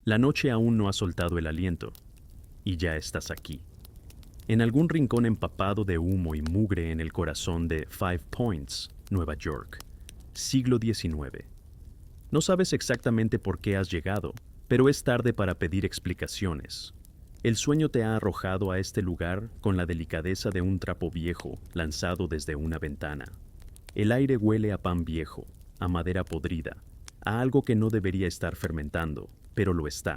La noche aún no ha soltado el aliento, y ya estás aquí. En algún rincón empapado de humo y mugre en el corazón de Five Points, Nueva York, siglo XIX. No sabes exactamente por qué has llegado, pero es tarde para pedir explicaciones. El sueño te ha arrojado a este lugar con la delicadeza de un trapo viejo lanzado desde una ventana. El aire huele a pan viejo, a madera podrida, a algo que no debería estar fermentando, pero lo está.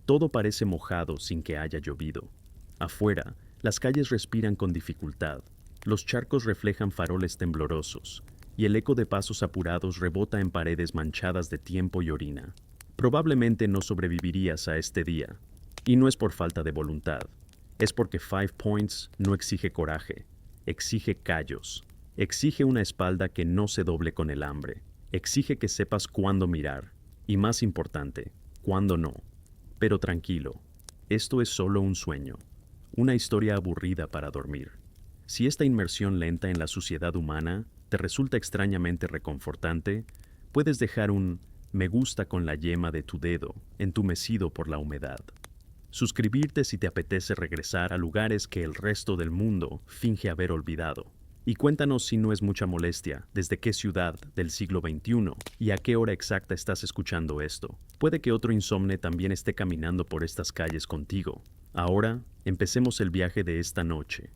Todo parece mojado sin que haya llovido. Afuera, las calles respiran con dificultad, los charcos reflejan faroles temblorosos, y el eco de pasos apurados rebota en paredes manchadas de tiempo y orina. Probablemente no sobrevivirías a este día, y no es por falta de voluntad, es porque Five Points no exige coraje, exige callos, exige una espalda que no se doble con el hambre, exige que sepas cuándo mirar, y más importante, cuándo no. Pero tranquilo, esto es solo un sueño, una historia aburrida para dormir. Si esta inmersión lenta en la suciedad humana te resulta extrañamente reconfortante, puedes dejar un me gusta con la yema de tu dedo, entumecido por la humedad. Suscribirte si te apetece regresar a lugares que el resto del mundo finge haber olvidado. Y cuéntanos si no es mucha molestia, desde qué ciudad del siglo XXI y a qué hora exacta estás escuchando esto. Puede que otro insomne también esté caminando por estas calles contigo. Ahora, empecemos el viaje de esta noche.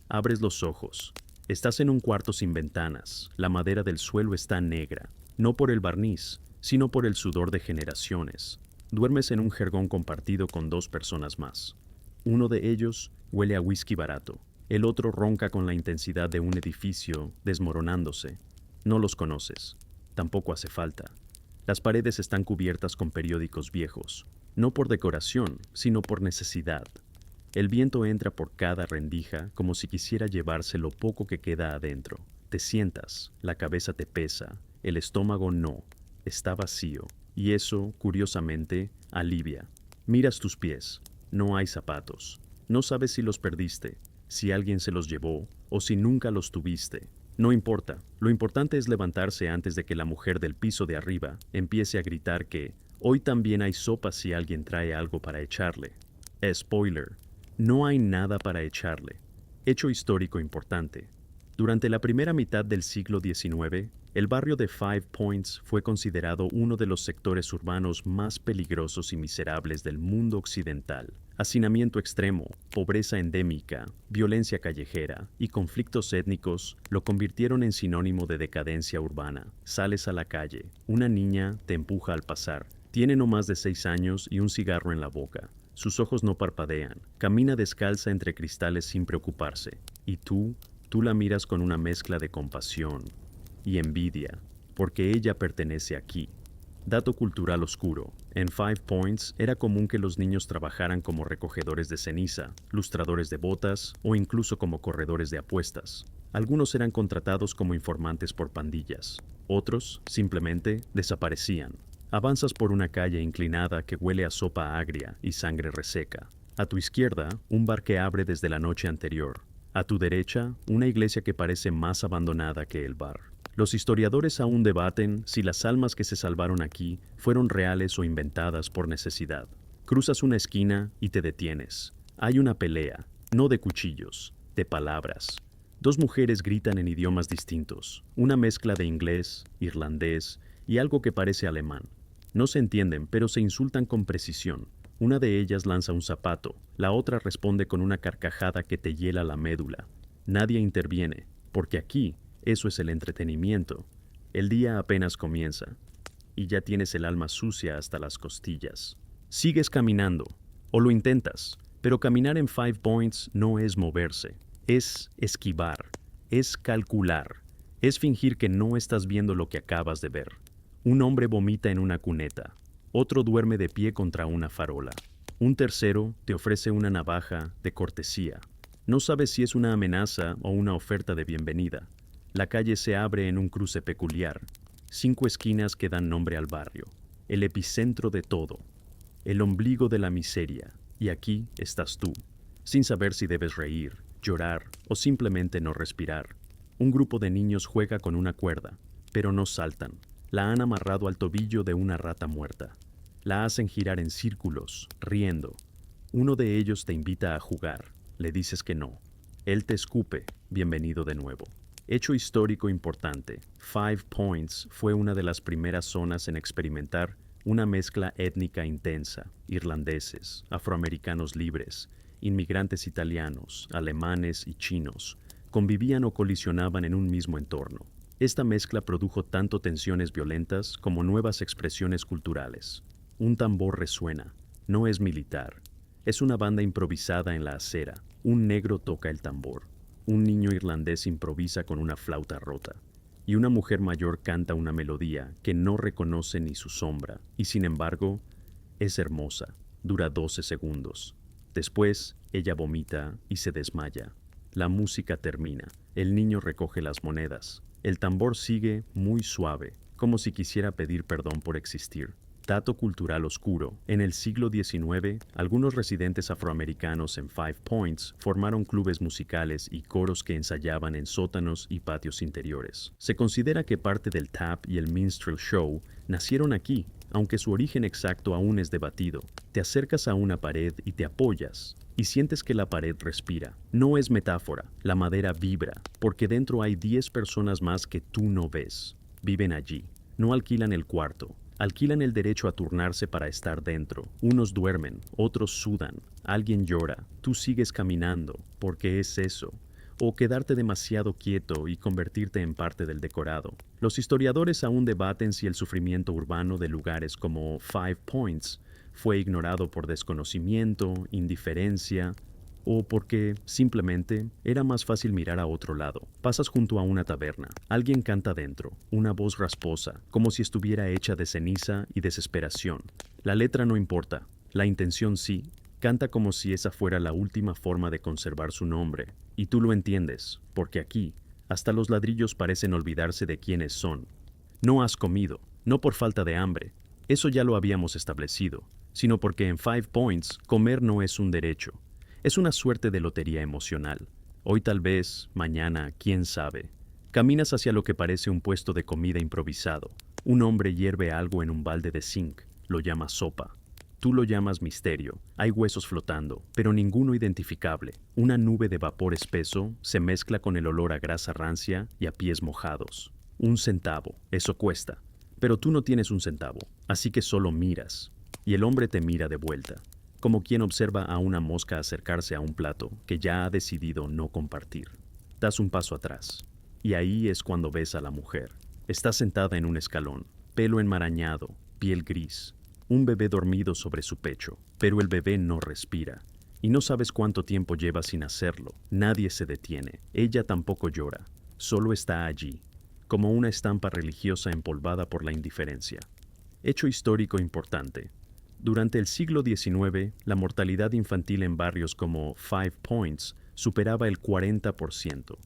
Abres los ojos. Estás en un cuarto sin ventanas. La madera del suelo está negra, no por el barniz, sino por el sudor de generaciones. Duermes en un jergón compartido con dos personas más. Uno de ellos huele a whisky barato. El otro ronca con la intensidad de un edificio desmoronándose. No los conoces. Tampoco hace falta. Las paredes están cubiertas con periódicos viejos, no por decoración, sino por necesidad. El viento entra por cada rendija como si quisiera llevarse lo poco que queda adentro. Te sientas, la cabeza te pesa, el estómago no, está vacío. Y eso, curiosamente, alivia. Miras tus pies, no hay zapatos. No sabes si los perdiste, si alguien se los llevó o si nunca los tuviste. No importa, lo importante es levantarse antes de que la mujer del piso de arriba empiece a gritar que hoy también hay sopa si alguien trae algo para echarle. Spoiler, no hay nada para echarle. Hecho histórico importante. Durante la primera mitad del siglo XIX, el barrio de Five Points fue considerado uno de los sectores urbanos más peligrosos y miserables del mundo occidental. Hacinamiento extremo, pobreza endémica, violencia callejera y conflictos étnicos lo convirtieron en sinónimo de decadencia urbana. Sales a la calle, una niña te empuja al pasar. Tiene no más de 6 años y un cigarro en la boca. Sus ojos no parpadean. Camina descalza entre cristales sin preocuparse. Y tú la miras con una mezcla de compasión y envidia, porque ella pertenece aquí. Dato cultural oscuro. En Five Points era común que los niños trabajaran como recogedores de ceniza, lustradores de botas o incluso como corredores de apuestas. Algunos eran contratados como informantes por pandillas. Otros, simplemente, desaparecían. Avanzas por una calle inclinada que huele a sopa agria y sangre reseca. A tu izquierda, un bar que abre desde la noche anterior. A tu derecha, una iglesia que parece más abandonada que el bar. Los historiadores aún debaten si las almas que se salvaron aquí fueron reales o inventadas por necesidad. Cruzas una esquina y te detienes. Hay una pelea, no de cuchillos, de palabras. Dos mujeres gritan en idiomas distintos, una mezcla de inglés, irlandés y algo que parece alemán. No se entienden, pero se insultan con precisión. Una de ellas lanza un zapato, la otra responde con una carcajada que te hiela la médula. Nadie interviene, porque aquí eso es el entretenimiento. El día apenas comienza, y ya tienes el alma sucia hasta las costillas. Sigues caminando, o lo intentas, pero caminar en Five Points no es moverse, es esquivar, es calcular, es fingir que no estás viendo lo que acabas de ver. Un hombre vomita en una cuneta. Otro duerme de pie contra una farola. Un tercero te ofrece una navaja de cortesía. No sabes si es una amenaza o una oferta de bienvenida. La calle se abre en un cruce peculiar. 5 esquinas que dan nombre al barrio. El epicentro de todo. El ombligo de la miseria. Y aquí estás tú, sin saber si debes reír, llorar o simplemente no respirar. Un grupo de niños juega con una cuerda, pero no saltan. La han amarrado al tobillo de una rata muerta. La hacen girar en círculos, riendo. Uno de ellos te invita a jugar. Le dices que no. Él te escupe. Bienvenido de nuevo. Hecho histórico importante. Five Points fue una de las primeras zonas en experimentar una mezcla étnica intensa. Irlandeses, afroamericanos libres, inmigrantes italianos, alemanes y chinos convivían o colisionaban en un mismo entorno. Esta mezcla produjo tanto tensiones violentas como nuevas expresiones culturales. Un tambor resuena. No es militar. Es una banda improvisada en la acera. Un negro toca el tambor. Un niño irlandés improvisa con una flauta rota. Y una mujer mayor canta una melodía que no reconoce ni su sombra. Y sin embargo, es hermosa. Dura 12 segundos. Después, ella vomita y se desmaya. La música termina. El niño recoge las monedas. El tambor sigue muy suave, como si quisiera pedir perdón por existir. Dato cultural oscuro. En el siglo XIX, algunos residentes afroamericanos en Five Points formaron clubes musicales y coros que ensayaban en sótanos y patios interiores. Se considera que parte del tap y el minstrel show nacieron aquí, aunque su origen exacto aún es debatido. Te acercas a una pared y te apoyas, y sientes que la pared respira. No es metáfora, la madera vibra, porque dentro hay 10 personas más que tú no ves. Viven allí. No alquilan el cuarto. Alquilan el derecho a turnarse para estar dentro. Unos duermen, otros sudan, alguien llora, tú sigues caminando, porque es eso. O quedarte demasiado quieto y convertirte en parte del decorado. Los historiadores aún debaten si el sufrimiento urbano de lugares como Five Points fue ignorado por desconocimiento, indiferencia, o porque, simplemente, era más fácil mirar a otro lado. Pasas junto a una taberna. Alguien canta dentro, una voz rasposa, como si estuviera hecha de ceniza y desesperación. La letra no importa, la intención sí. Canta como si esa fuera la última forma de conservar su nombre. Y tú lo entiendes, porque aquí, hasta los ladrillos parecen olvidarse de quiénes son. No has comido, no por falta de hambre. Eso ya lo habíamos establecido, sino porque en Five Points comer no es un derecho. Es una suerte de lotería emocional. Hoy tal vez, mañana, quién sabe. Caminas hacia lo que parece un puesto de comida improvisado. Un hombre hierve algo en un balde de zinc. Lo llama sopa. Tú lo llamas misterio. Hay huesos flotando, pero ninguno identificable. Una nube de vapor espeso se mezcla con el olor a grasa rancia y a pies mojados. 1 centavo. Eso cuesta. Pero tú no tienes 1 centavo, así que solo miras. Y el hombre te mira de vuelta, como quien observa a una mosca acercarse a un plato que ya ha decidido no compartir. Das un paso atrás, y ahí es cuando ves a la mujer. Está sentada en un escalón, pelo enmarañado, piel gris, un bebé dormido sobre su pecho, pero el bebé no respira, y no sabes cuánto tiempo lleva sin hacerlo. Nadie se detiene, ella tampoco llora, solo está allí, como una estampa religiosa empolvada por la indiferencia. Hecho histórico importante. Durante el siglo XIX, la mortalidad infantil en barrios como Five Points superaba el 40%.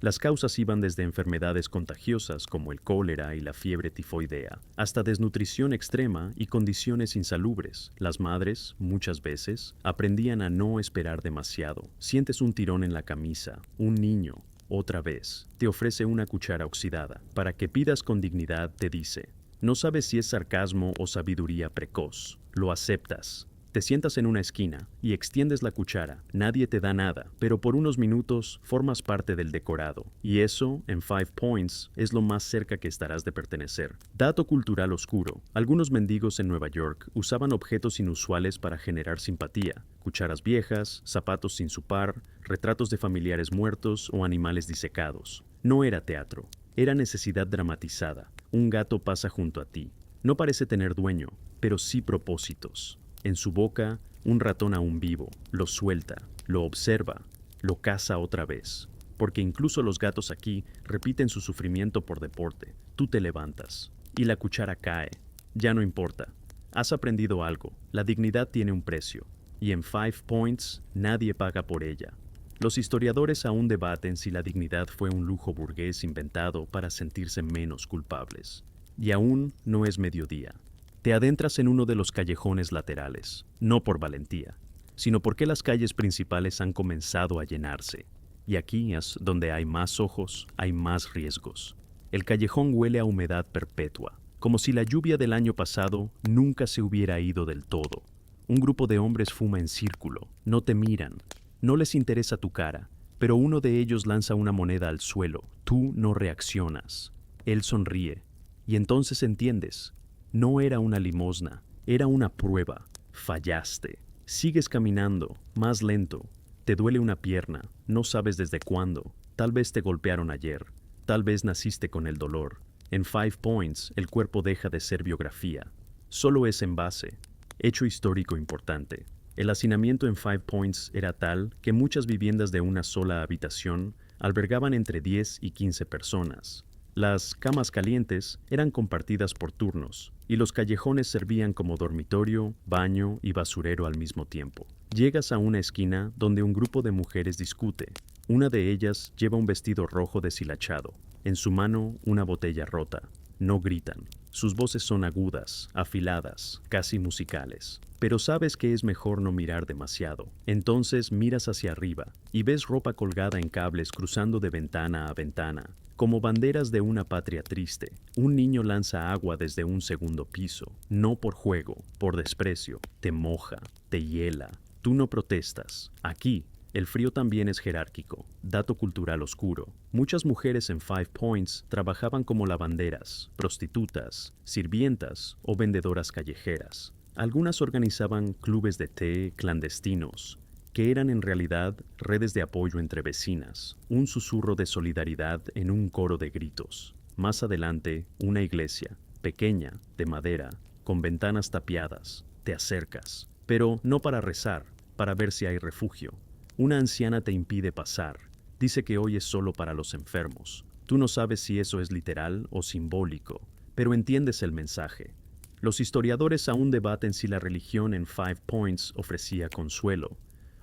Las causas iban desde enfermedades contagiosas como el cólera y la fiebre tifoidea, hasta desnutrición extrema y condiciones insalubres. Las madres, muchas veces, aprendían a no esperar demasiado. Sientes un tirón en la camisa, un niño, otra vez, te ofrece una cuchara oxidada. Para que pidas con dignidad, te dice, no sabes si es sarcasmo o sabiduría precoz. Lo aceptas. Te sientas en una esquina y extiendes la cuchara. Nadie te da nada, pero por unos minutos formas parte del decorado. Y eso, en Five Points, es lo más cerca que estarás de pertenecer. Dato cultural oscuro. Algunos mendigos en Nueva York usaban objetos inusuales para generar simpatía. Cucharas viejas, zapatos sin su par, retratos de familiares muertos o animales disecados. No era teatro. Era necesidad dramatizada. Un gato pasa junto a ti. No parece tener dueño, pero sí propósitos. En su boca, un ratón aún vivo. Lo suelta, lo observa, lo caza otra vez. Porque incluso los gatos aquí repiten su sufrimiento por deporte. Tú te levantas, y la cuchara cae. Ya no importa. Has aprendido algo. La dignidad tiene un precio. Y en Five Points, nadie paga por ella. Los historiadores aún debaten si la dignidad fue un lujo burgués inventado para sentirse menos culpables. Y aún no es mediodía. Te adentras en uno de los callejones laterales, no por valentía, sino porque las calles principales han comenzado a llenarse. Y aquí es donde hay más ojos, hay más riesgos. El callejón huele a humedad perpetua. como si la lluvia del año pasado nunca se hubiera ido del todo. Un grupo de hombres fuma en círculo, no te miran, no les interesa tu cara, pero uno de ellos lanza una moneda al suelo, tú no reaccionas. Él sonríe, y entonces entiendes, no era una limosna, era una prueba, fallaste. Sigues caminando, más lento, te duele una pierna, no sabes desde cuándo, tal vez te golpearon ayer, tal vez naciste con el dolor. En 5 Points, el cuerpo deja de ser biografía, solo es envase. Hecho histórico importante. El hacinamiento en 5 Points era tal que muchas viviendas de una sola habitación albergaban entre 10 y 15 personas. Las camas calientes eran compartidas por turnos, y los callejones servían como dormitorio, baño y basurero al mismo tiempo. Llegas a una esquina donde un grupo de mujeres discute. Una de ellas lleva un vestido rojo deshilachado. En su mano, una botella rota. No gritan. Sus voces son agudas, afiladas, casi musicales. Pero sabes que es mejor no mirar demasiado. Entonces miras hacia arriba y ves ropa colgada en cables cruzando de ventana a ventana, como banderas de una patria triste. Un niño lanza agua desde un segundo piso, no por juego, por desprecio. Te moja, te hiela. Tú no protestas. Aquí, el frío también es jerárquico. Dato cultural oscuro. Muchas mujeres en 5 Points trabajaban como lavanderas, prostitutas, sirvientas o vendedoras callejeras. Algunas organizaban clubes de té clandestinos, que eran en realidad redes de apoyo entre vecinas, un susurro de solidaridad en un coro de gritos. Más adelante, una iglesia, pequeña, de madera, con ventanas tapiadas. Te acercas, pero no para rezar, para ver si hay refugio. Una anciana te impide pasar. Dice que hoy es solo para los enfermos. Tú no sabes si eso es literal o simbólico, pero entiendes el mensaje. Los historiadores aún debaten si la religión en 5 Points ofrecía consuelo,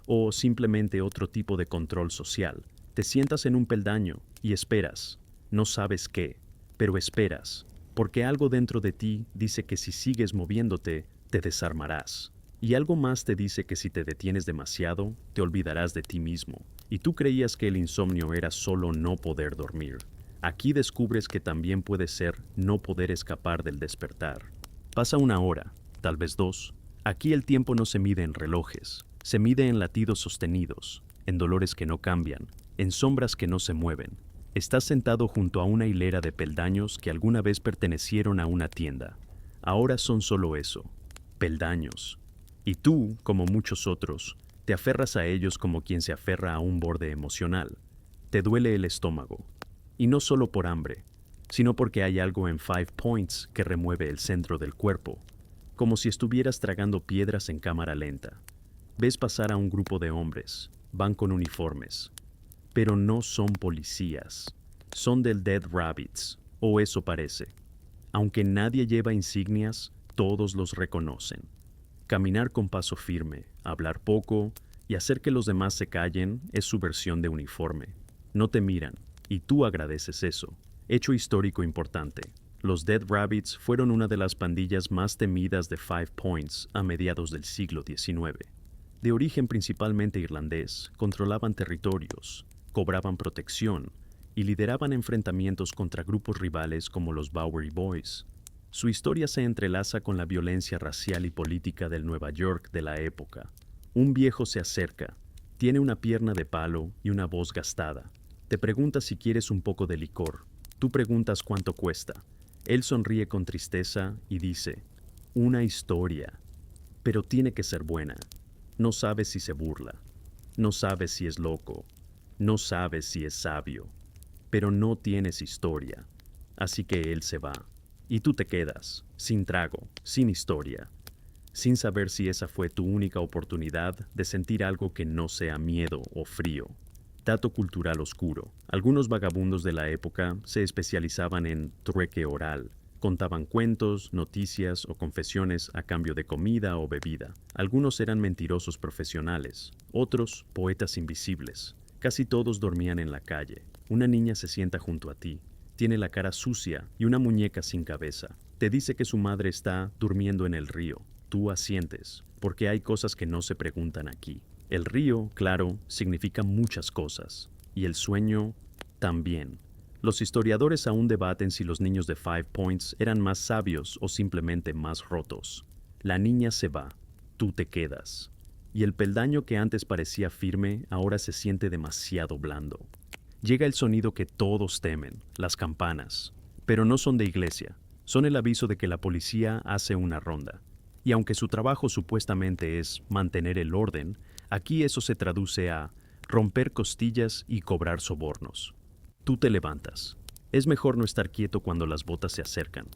o simplemente otro tipo de control social. Te sientas en un peldaño y esperas. No sabes qué, pero esperas, porque algo dentro de ti dice que si sigues moviéndote, te desarmarás. Y algo más te dice que si te detienes demasiado, te olvidarás de ti mismo. Y tú creías que el insomnio era solo no poder dormir. Aquí descubres que también puede ser no poder escapar del despertar. Pasa una hora, tal vez 2. Aquí el tiempo no se mide en relojes, se mide en latidos sostenidos, en dolores que no cambian, en sombras que no se mueven. Estás sentado junto a una hilera de peldaños que alguna vez pertenecieron a una tienda. Ahora son solo eso, peldaños. Y tú, como muchos otros, te aferras a ellos como quien se aferra a un borde emocional. Te duele el estómago. Y no solo por hambre, sino porque hay algo en 5 Points que remueve el centro del cuerpo, como si estuvieras tragando piedras en cámara lenta. Ves pasar a un grupo de hombres, van con uniformes, pero no son policías, son del Dead Rabbits, o eso parece. Aunque nadie lleva insignias, todos los reconocen. Caminar con paso firme, hablar poco y hacer que los demás se callen es su versión de uniforme. No te miran, y tú agradeces eso. Hecho histórico importante. Los Dead Rabbits fueron una de las pandillas más temidas de 5 Points a mediados del siglo XIX. De origen principalmente irlandés, controlaban territorios, cobraban protección y lideraban enfrentamientos contra grupos rivales como los Bowery Boys. Su historia se entrelaza con la violencia racial y política del Nueva York de la época. Un viejo se acerca, tiene una pierna de palo y una voz gastada. Te pregunta si quieres un poco de licor. Tú preguntas cuánto cuesta. Él sonríe con tristeza y dice, una historia, pero tiene que ser buena. No sabes si se burla, no sabes si es loco, no sabes si es sabio, pero no tienes historia. Así que él se va. Y tú te quedas, sin trago, sin historia, sin saber si esa fue tu única oportunidad de sentir algo que no sea miedo o frío. Dato cultural oscuro. Algunos vagabundos de la época se especializaban en trueque oral. Contaban cuentos, noticias o confesiones a cambio de comida o bebida. Algunos eran mentirosos profesionales, otros poetas invisibles. Casi todos dormían en la calle. Una niña se sienta junto a ti. Tiene la cara sucia y una muñeca sin cabeza. Te dice que su madre está durmiendo en el río. Tú asientes, porque hay cosas que no se preguntan aquí. El río, claro, significa muchas cosas. Y el sueño, también. Los historiadores aún debaten si los niños de Five Points eran más sabios o simplemente más rotos. La niña se va, tú te quedas. Y el peldaño que antes parecía firme ahora se siente demasiado blando. Llega el sonido que todos temen, las campanas. Pero no son de iglesia, son el aviso de que la policía hace una ronda. Y aunque su trabajo supuestamente es mantener el orden, aquí eso se traduce a romper costillas y cobrar sobornos. Tú te levantas. Es mejor no estar quieto cuando las botas se acercan.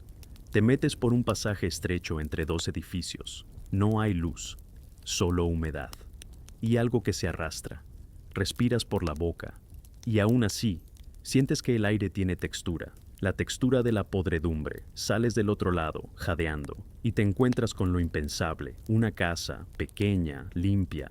Te metes por un pasaje estrecho entre dos edificios. No hay luz, solo humedad. Y algo que se arrastra. Respiras por la boca. Y aún así, sientes que el aire tiene textura. La textura de la podredumbre. Sales del otro lado, jadeando, y te encuentras con lo impensable. Una casa, pequeña, limpia,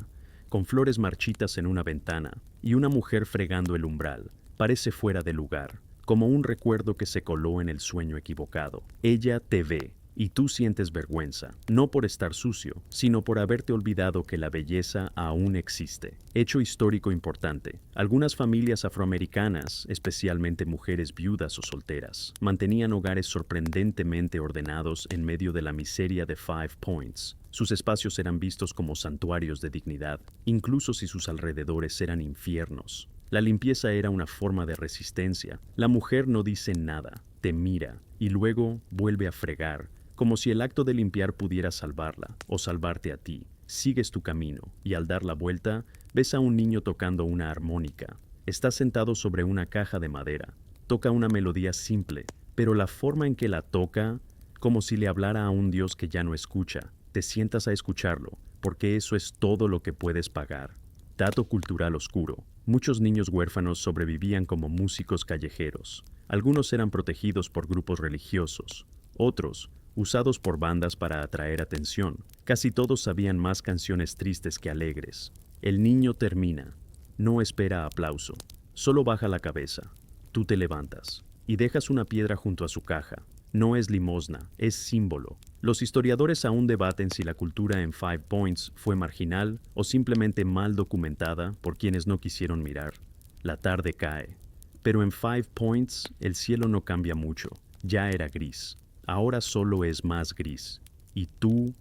con flores marchitas en una ventana, y una mujer fregando el umbral. Parece fuera de lugar, como un recuerdo que se coló en el sueño equivocado. Ella te ve, y tú sientes vergüenza, no por estar sucio, sino por haberte olvidado que la belleza aún existe. Hecho histórico importante. Algunas familias afroamericanas, especialmente mujeres viudas o solteras, mantenían hogares sorprendentemente ordenados en medio de la miseria de Five Points. Sus espacios eran vistos como santuarios de dignidad, incluso si sus alrededores eran infiernos. La limpieza era una forma de resistencia. La mujer no dice nada, te mira, y luego vuelve a fregar, como si el acto de limpiar pudiera salvarla, o salvarte a ti. Sigues tu camino, y al dar la vuelta, ves a un niño tocando una armónica. Está sentado sobre una caja de madera. Toca una melodía simple, pero la forma en que la toca, como si le hablara a un Dios que ya no escucha. Te sientas a escucharlo, porque eso es todo lo que puedes pagar. Dato cultural oscuro. Muchos niños huérfanos sobrevivían como músicos callejeros. Algunos eran protegidos por grupos religiosos. Otros, usados por bandas para atraer atención. Casi todos sabían más canciones tristes que alegres. El niño termina. No espera aplauso. Solo baja la cabeza. Tú te levantas y dejas una piedra junto a su caja. No es limosna, es símbolo. Los historiadores aún debaten si la cultura en Five Points fue marginal o simplemente mal documentada por quienes no quisieron mirar. La tarde cae. Pero en Five Points el cielo no cambia mucho. Ya era gris. Ahora solo es más gris. Y tú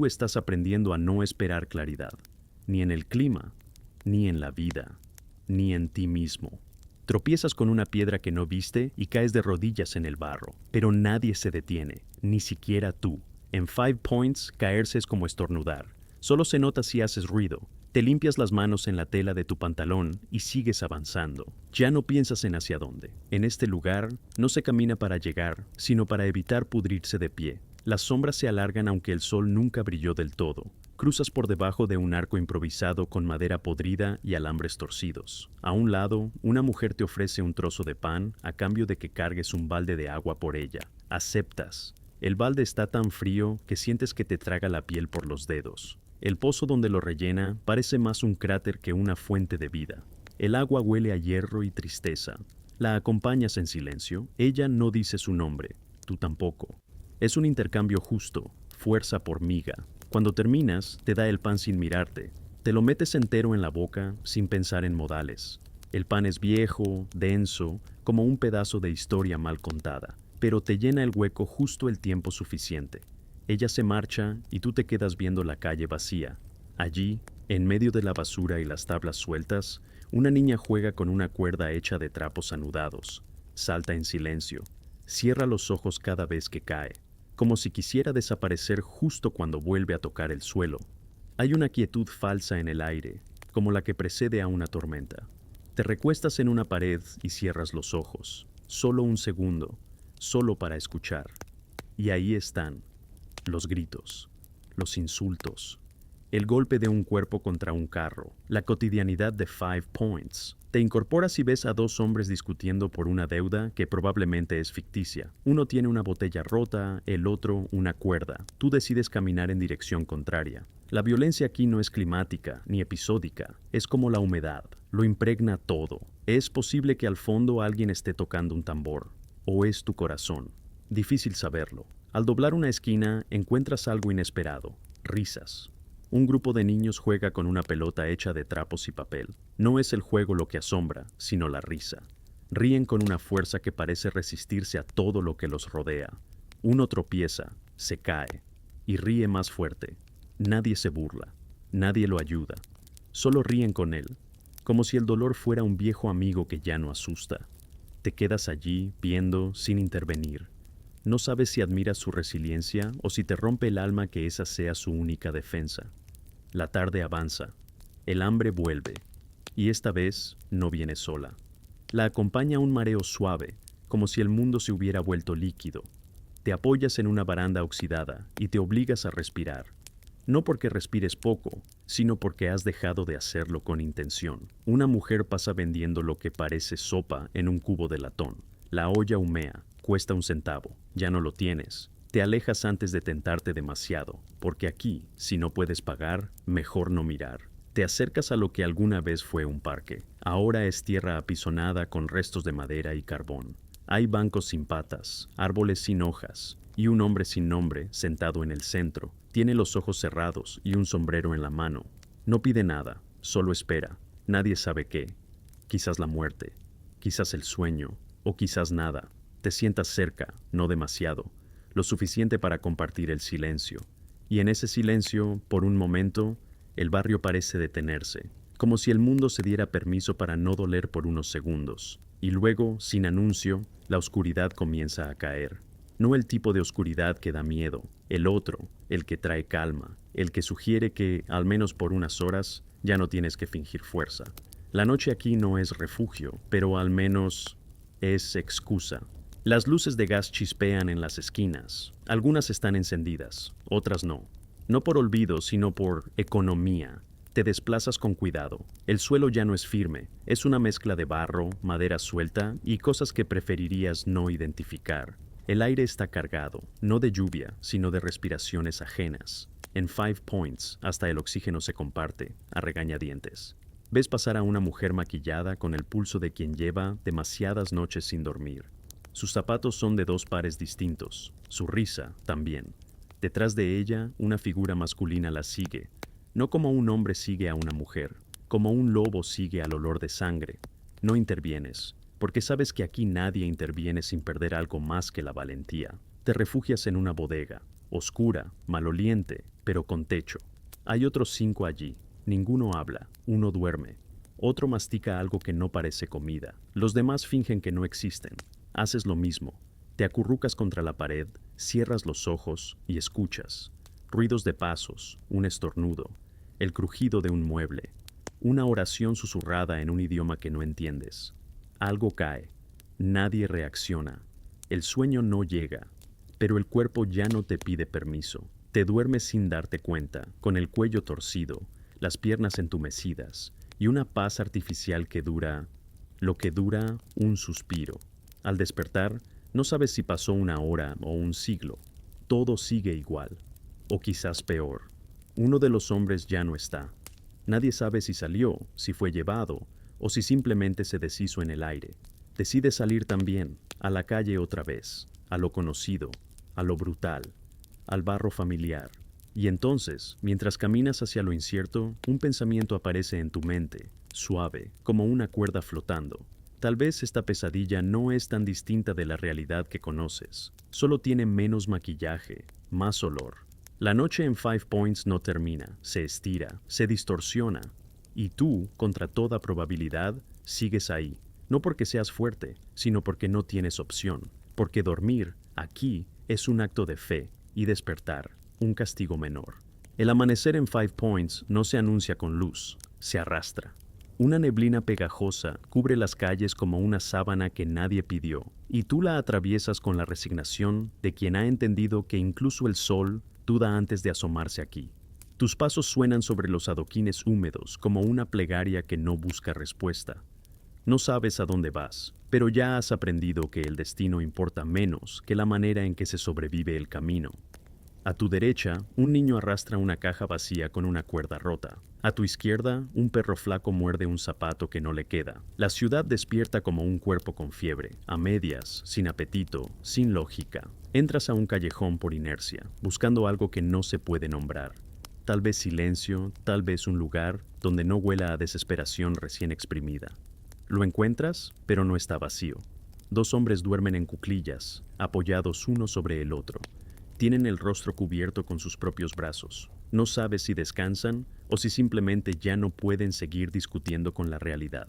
estás aprendiendo a no esperar claridad. Ni en el clima, ni en la vida, ni en ti mismo. Tropiezas con una piedra que no viste y caes de rodillas en el barro. Pero nadie se detiene, ni siquiera tú. En Five Points, caerse es como estornudar. Solo se nota si haces ruido. Te limpias las manos en la tela de tu pantalón y sigues avanzando. Ya no piensas en hacia dónde. En este lugar, no se camina para llegar, sino para evitar pudrirse de pie. Las sombras se alargan aunque el sol nunca brilló del todo. Cruzas por debajo de un arco improvisado con madera podrida y alambres torcidos. A un lado, una mujer te ofrece un trozo de pan a cambio de que cargues un balde de agua por ella. Aceptas. El balde está tan frío que sientes que te traga la piel por los dedos. El pozo donde lo rellena parece más un cráter que una fuente de vida. El agua huele a hierro y tristeza. La acompañas en silencio. Ella no dice su nombre, tú tampoco. Es un intercambio justo, fuerza por miga. Cuando terminas, te da el pan sin mirarte. Te lo metes entero en la boca sin pensar en modales. El pan es viejo, denso, como un pedazo de historia mal contada, pero te llena el hueco justo el tiempo suficiente. Ella se marcha y tú te quedas viendo la calle vacía. Allí, en medio de la basura y las tablas sueltas, una niña juega con una cuerda hecha de trapos anudados. Salta en silencio. Cierra los ojos cada vez que cae, como si quisiera desaparecer justo cuando vuelve a tocar el suelo. Hay una quietud falsa en el aire, como la que precede a una tormenta. Te recuestas en una pared y cierras los ojos. Solo un segundo, solo para escuchar. Y ahí están, los gritos, los insultos, el golpe de un cuerpo contra un carro, la cotidianidad de Five Points. Te incorporas y ves a dos hombres discutiendo por una deuda que probablemente es ficticia. Uno tiene una botella rota, el otro una cuerda. Tú decides caminar en dirección contraria. La violencia aquí no es climática ni episódica, es como la humedad, lo impregna todo. Es posible que al fondo alguien esté tocando un tambor, o es tu corazón. Difícil saberlo. Al doblar una esquina encuentras algo inesperado, risas. Un grupo de niños juega con una pelota hecha de trapos y papel. No es el juego lo que asombra, sino la risa. Ríen con una fuerza que parece resistirse a todo lo que los rodea. Uno tropieza, se cae, y ríe más fuerte. Nadie se burla, nadie lo ayuda. Solo ríen con él, como si el dolor fuera un viejo amigo que ya no asusta. Te quedas allí, viendo, sin intervenir. No sabes si admiras su resiliencia o si te rompe el alma que esa sea su única defensa. La tarde avanza, el hambre vuelve, y esta vez no viene sola. La acompaña un mareo suave, como si el mundo se hubiera vuelto líquido. Te apoyas en una baranda oxidada y te obligas a respirar. No porque respires poco, sino porque has dejado de hacerlo con intención. Una mujer pasa vendiendo lo que parece sopa en un cubo de latón. La olla humea, cuesta 1 centavo, ya no lo tienes. Te alejas antes de tentarte demasiado, porque aquí, si no puedes pagar, mejor no mirar. Te acercas a lo que alguna vez fue un parque. Ahora es tierra apisonada con restos de madera y carbón. Hay bancos sin patas, árboles sin hojas, y un hombre sin nombre sentado en el centro. Tiene los ojos cerrados y un sombrero en la mano. No pide nada, solo espera. Nadie sabe qué. Quizás la muerte, quizás el sueño, o quizás nada. Te sientas cerca, no demasiado, lo suficiente para compartir el silencio. Y en ese silencio, por un momento, el barrio parece detenerse, como si el mundo se diera permiso para no doler por unos segundos. Y luego, sin anuncio, la oscuridad comienza a caer. No el tipo de oscuridad que da miedo, el otro, el que trae calma, el que sugiere que, al menos por unas horas, ya no tienes que fingir fuerza. La noche aquí no es refugio, pero al menos es excusa. Las luces de gas chispean en las esquinas. Algunas están encendidas, otras no. No por olvido, sino por economía. Te desplazas con cuidado. El suelo ya no es firme. Es una mezcla de barro, madera suelta y cosas que preferirías no identificar. El aire está cargado, no de lluvia, sino de respiraciones ajenas. En Five Points, hasta el oxígeno se comparte, a regañadientes. Ves pasar a una mujer maquillada con el pulso de quien lleva demasiadas noches sin dormir. Sus zapatos son de 2 pares distintos, su risa también. Detrás de ella, una figura masculina la sigue, no como un hombre sigue a una mujer, como un lobo sigue al olor de sangre. No intervienes, porque sabes que aquí nadie interviene sin perder algo más que la valentía. Te refugias en una bodega, oscura, maloliente, pero con techo. Hay otros 5 allí, ninguno habla, uno duerme. Otro mastica algo que no parece comida. Los demás fingen que no existen. Haces lo mismo. Te acurrucas contra la pared, cierras los ojos y escuchas. Ruidos de pasos, un estornudo, el crujido de un mueble, una oración susurrada en un idioma que no entiendes. Algo cae. Nadie reacciona. El sueño no llega, pero el cuerpo ya no te pide permiso. Te duermes sin darte cuenta, con el cuello torcido, las piernas entumecidas y una paz artificial que dura lo que dura un suspiro. Al despertar, no sabes si pasó 1 hora o un siglo. Todo sigue igual, o quizás peor. Uno de los hombres ya no está. Nadie sabe si salió, si fue llevado, o si simplemente se deshizo en el aire. Decide salir también, a la calle otra vez, a lo conocido, a lo brutal, al barro familiar. Y entonces, mientras caminas hacia lo incierto, un pensamiento aparece en tu mente, suave, como una cuerda flotando. Tal vez esta pesadilla no es tan distinta de la realidad que conoces, solo tiene menos maquillaje, más olor. La noche en Five Points no termina, se estira, se distorsiona, y tú, contra toda probabilidad, sigues ahí, no porque seas fuerte, sino porque no tienes opción, porque dormir, aquí, es un acto de fe, y despertar, un castigo menor. El amanecer en Five Points no se anuncia con luz, se arrastra. Una neblina pegajosa cubre las calles como una sábana que nadie pidió, y tú la atraviesas con la resignación de quien ha entendido que incluso el sol duda antes de asomarse aquí. Tus pasos suenan sobre los adoquines húmedos como una plegaria que no busca respuesta. No sabes a dónde vas, pero ya has aprendido que el destino importa menos que la manera en que se sobrevive el camino. A tu derecha, un niño arrastra una caja vacía con una cuerda rota. A tu izquierda, un perro flaco muerde un zapato que no le queda. La ciudad despierta como un cuerpo con fiebre, a medias, sin apetito, sin lógica. Entras a un callejón por inercia, buscando algo que no se puede nombrar. Tal vez silencio, tal vez un lugar donde no huela a desesperación recién exprimida. Lo encuentras, pero no está vacío. Dos hombres duermen en cuclillas, apoyados uno sobre el otro. Tienen el rostro cubierto con sus propios brazos. No sabes si descansan o si simplemente ya no pueden seguir discutiendo con la realidad.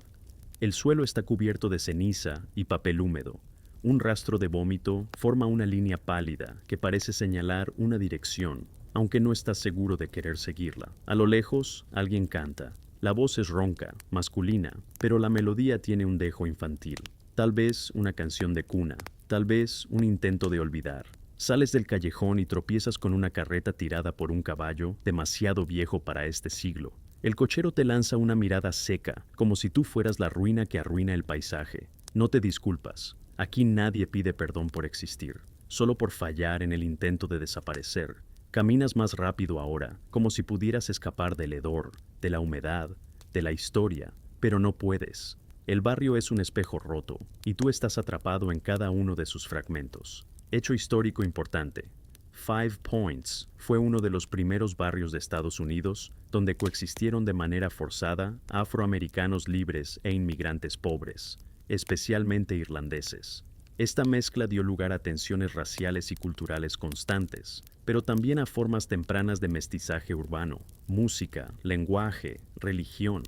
El suelo está cubierto de ceniza y papel húmedo. Un rastro de vómito forma una línea pálida que parece señalar una dirección, aunque no estás seguro de querer seguirla. A lo lejos, alguien canta. La voz es ronca, masculina, pero la melodía tiene un dejo infantil. Tal vez una canción de cuna, tal vez un intento de olvidar. Sales del callejón y tropiezas con una carreta tirada por un caballo demasiado viejo para este siglo. El cochero te lanza una mirada seca, como si tú fueras la ruina que arruina el paisaje. No te disculpas. Aquí nadie pide perdón por existir, solo por fallar en el intento de desaparecer. Caminas más rápido ahora, como si pudieras escapar del hedor, de la humedad, de la historia, pero no puedes. El barrio es un espejo roto, y tú estás atrapado en cada uno de sus fragmentos. Hecho histórico importante. Five Points fue uno de los primeros barrios de Estados Unidos donde coexistieron de manera forzada afroamericanos libres e inmigrantes pobres, especialmente irlandeses. Esta mezcla dio lugar a tensiones raciales y culturales constantes, pero también a formas tempranas de mestizaje urbano, música, lenguaje, religión,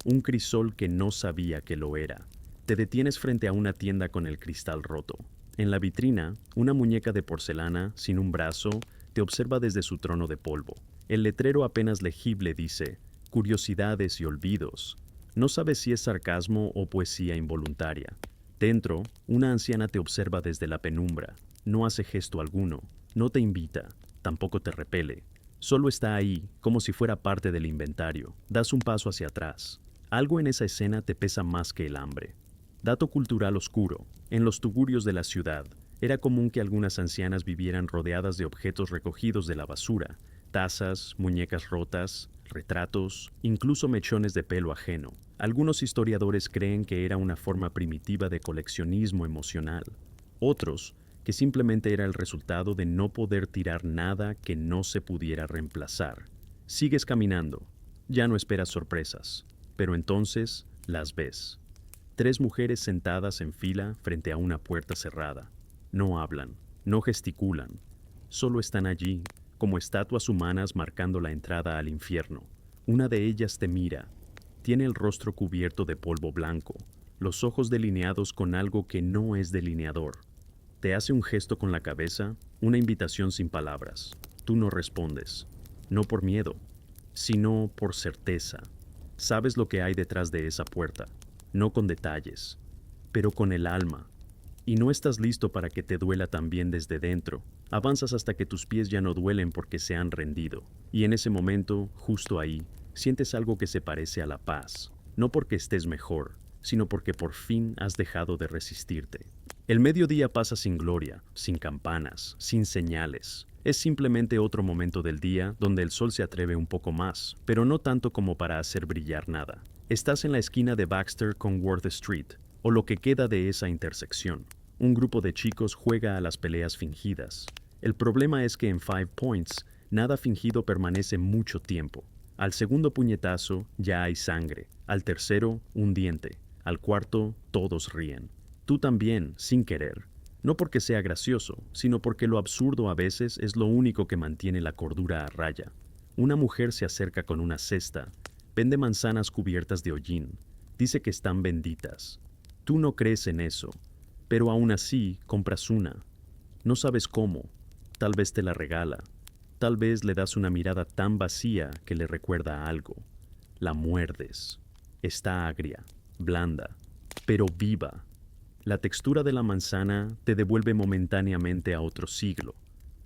un crisol que no sabía que lo era. Te detienes frente a una tienda con el cristal roto. En la vitrina, una muñeca de porcelana, sin un brazo, te observa desde su trono de polvo. El letrero apenas legible dice, curiosidades y olvidos. No sabes si es sarcasmo o poesía involuntaria. Dentro, una anciana te observa desde la penumbra. No hace gesto alguno, no te invita, tampoco te repele. Solo está ahí, como si fuera parte del inventario. Das un paso hacia atrás. Algo en esa escena te pesa más que el hambre. Dato cultural oscuro. En los tugurios de la ciudad, era común que algunas ancianas vivieran rodeadas de objetos recogidos de la basura, tazas, muñecas rotas, retratos, incluso mechones de pelo ajeno. Algunos historiadores creen que era una forma primitiva de coleccionismo emocional. Otros, que simplemente era el resultado de no poder tirar nada que no se pudiera reemplazar. Sigues caminando. Ya no esperas sorpresas, pero entonces las ves. Tres mujeres sentadas en fila frente a una puerta cerrada. No hablan, no gesticulan, solo están allí, como estatuas humanas marcando la entrada al infierno. Una de ellas te mira. Tiene el rostro cubierto de polvo blanco, los ojos delineados con algo que no es delineador. Te hace un gesto con la cabeza, una invitación sin palabras. Tú no respondes, no por miedo, sino por certeza. Sabes lo que hay detrás de esa puerta. No con detalles, pero con el alma. Y no estás listo para que te duela también desde dentro. Avanzas hasta que tus pies ya no duelen porque se han rendido. Y en ese momento, justo ahí, sientes algo que se parece a la paz. No porque estés mejor, sino porque por fin has dejado de resistirte. El mediodía pasa sin gloria, sin campanas, sin señales. Es simplemente otro momento del día donde el sol se atreve un poco más, pero no tanto como para hacer brillar nada. Estás en la esquina de Baxter con Worth Street, o lo que queda de esa intersección. Un grupo de chicos juega a las peleas fingidas. El problema es que en Five Points, nada fingido permanece mucho tiempo. Al segundo puñetazo, ya hay sangre. Al tercero, un diente. Al cuarto, todos ríen. Tú también, sin querer. No porque sea gracioso, sino porque lo absurdo a veces es lo único que mantiene la cordura a raya. Una mujer se acerca con una cesta. Vende manzanas cubiertas de hollín. Dice que están benditas. Tú no crees en eso, pero aún así compras una. No sabes cómo. Tal vez te la regala. Tal vez le das una mirada tan vacía que le recuerda a algo. La muerdes. Está agria, blanda, pero viva. La textura de la manzana te devuelve momentáneamente a otro siglo.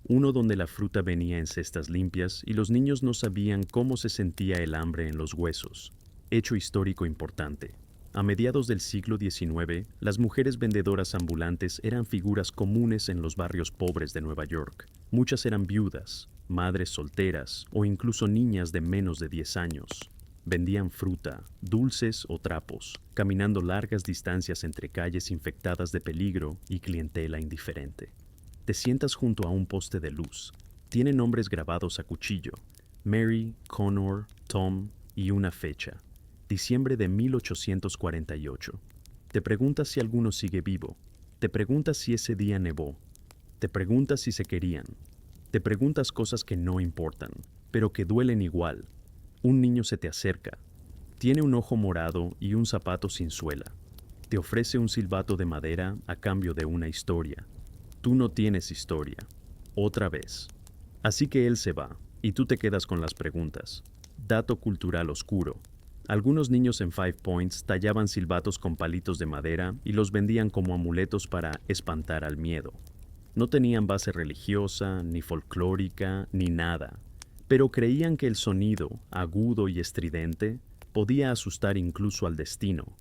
Uno donde la fruta venía en cestas limpias y los niños no sabían cómo se sentía el hambre en los huesos. Hecho histórico importante. A mediados del siglo XIX, las mujeres vendedoras ambulantes eran figuras comunes en los barrios pobres de Nueva York. Muchas eran viudas, madres solteras o incluso niñas de menos de 10 años. Vendían fruta, dulces o trapos, caminando largas distancias entre calles infectadas de peligro y clientela indiferente. Te sientas junto a un poste de luz. Tiene nombres grabados a cuchillo: Mary, Connor, Tom y una fecha: diciembre de 1848. Te preguntas si alguno sigue vivo. Te preguntas si ese día nevó. Te preguntas si se querían. Te preguntas cosas que no importan, pero que duelen igual. Un niño se te acerca. Tiene un ojo morado y un zapato sin suela. Te ofrece un silbato de madera a cambio de una historia. Tú no tienes historia. Otra vez. Así que él se va, y tú te quedas con las preguntas. Dato cultural oscuro. Algunos niños en Five Points tallaban silbatos con palitos de madera y los vendían como amuletos para espantar al miedo. No tenían base religiosa, ni folclórica, ni nada, pero creían que el sonido, agudo y estridente, podía asustar incluso al destino.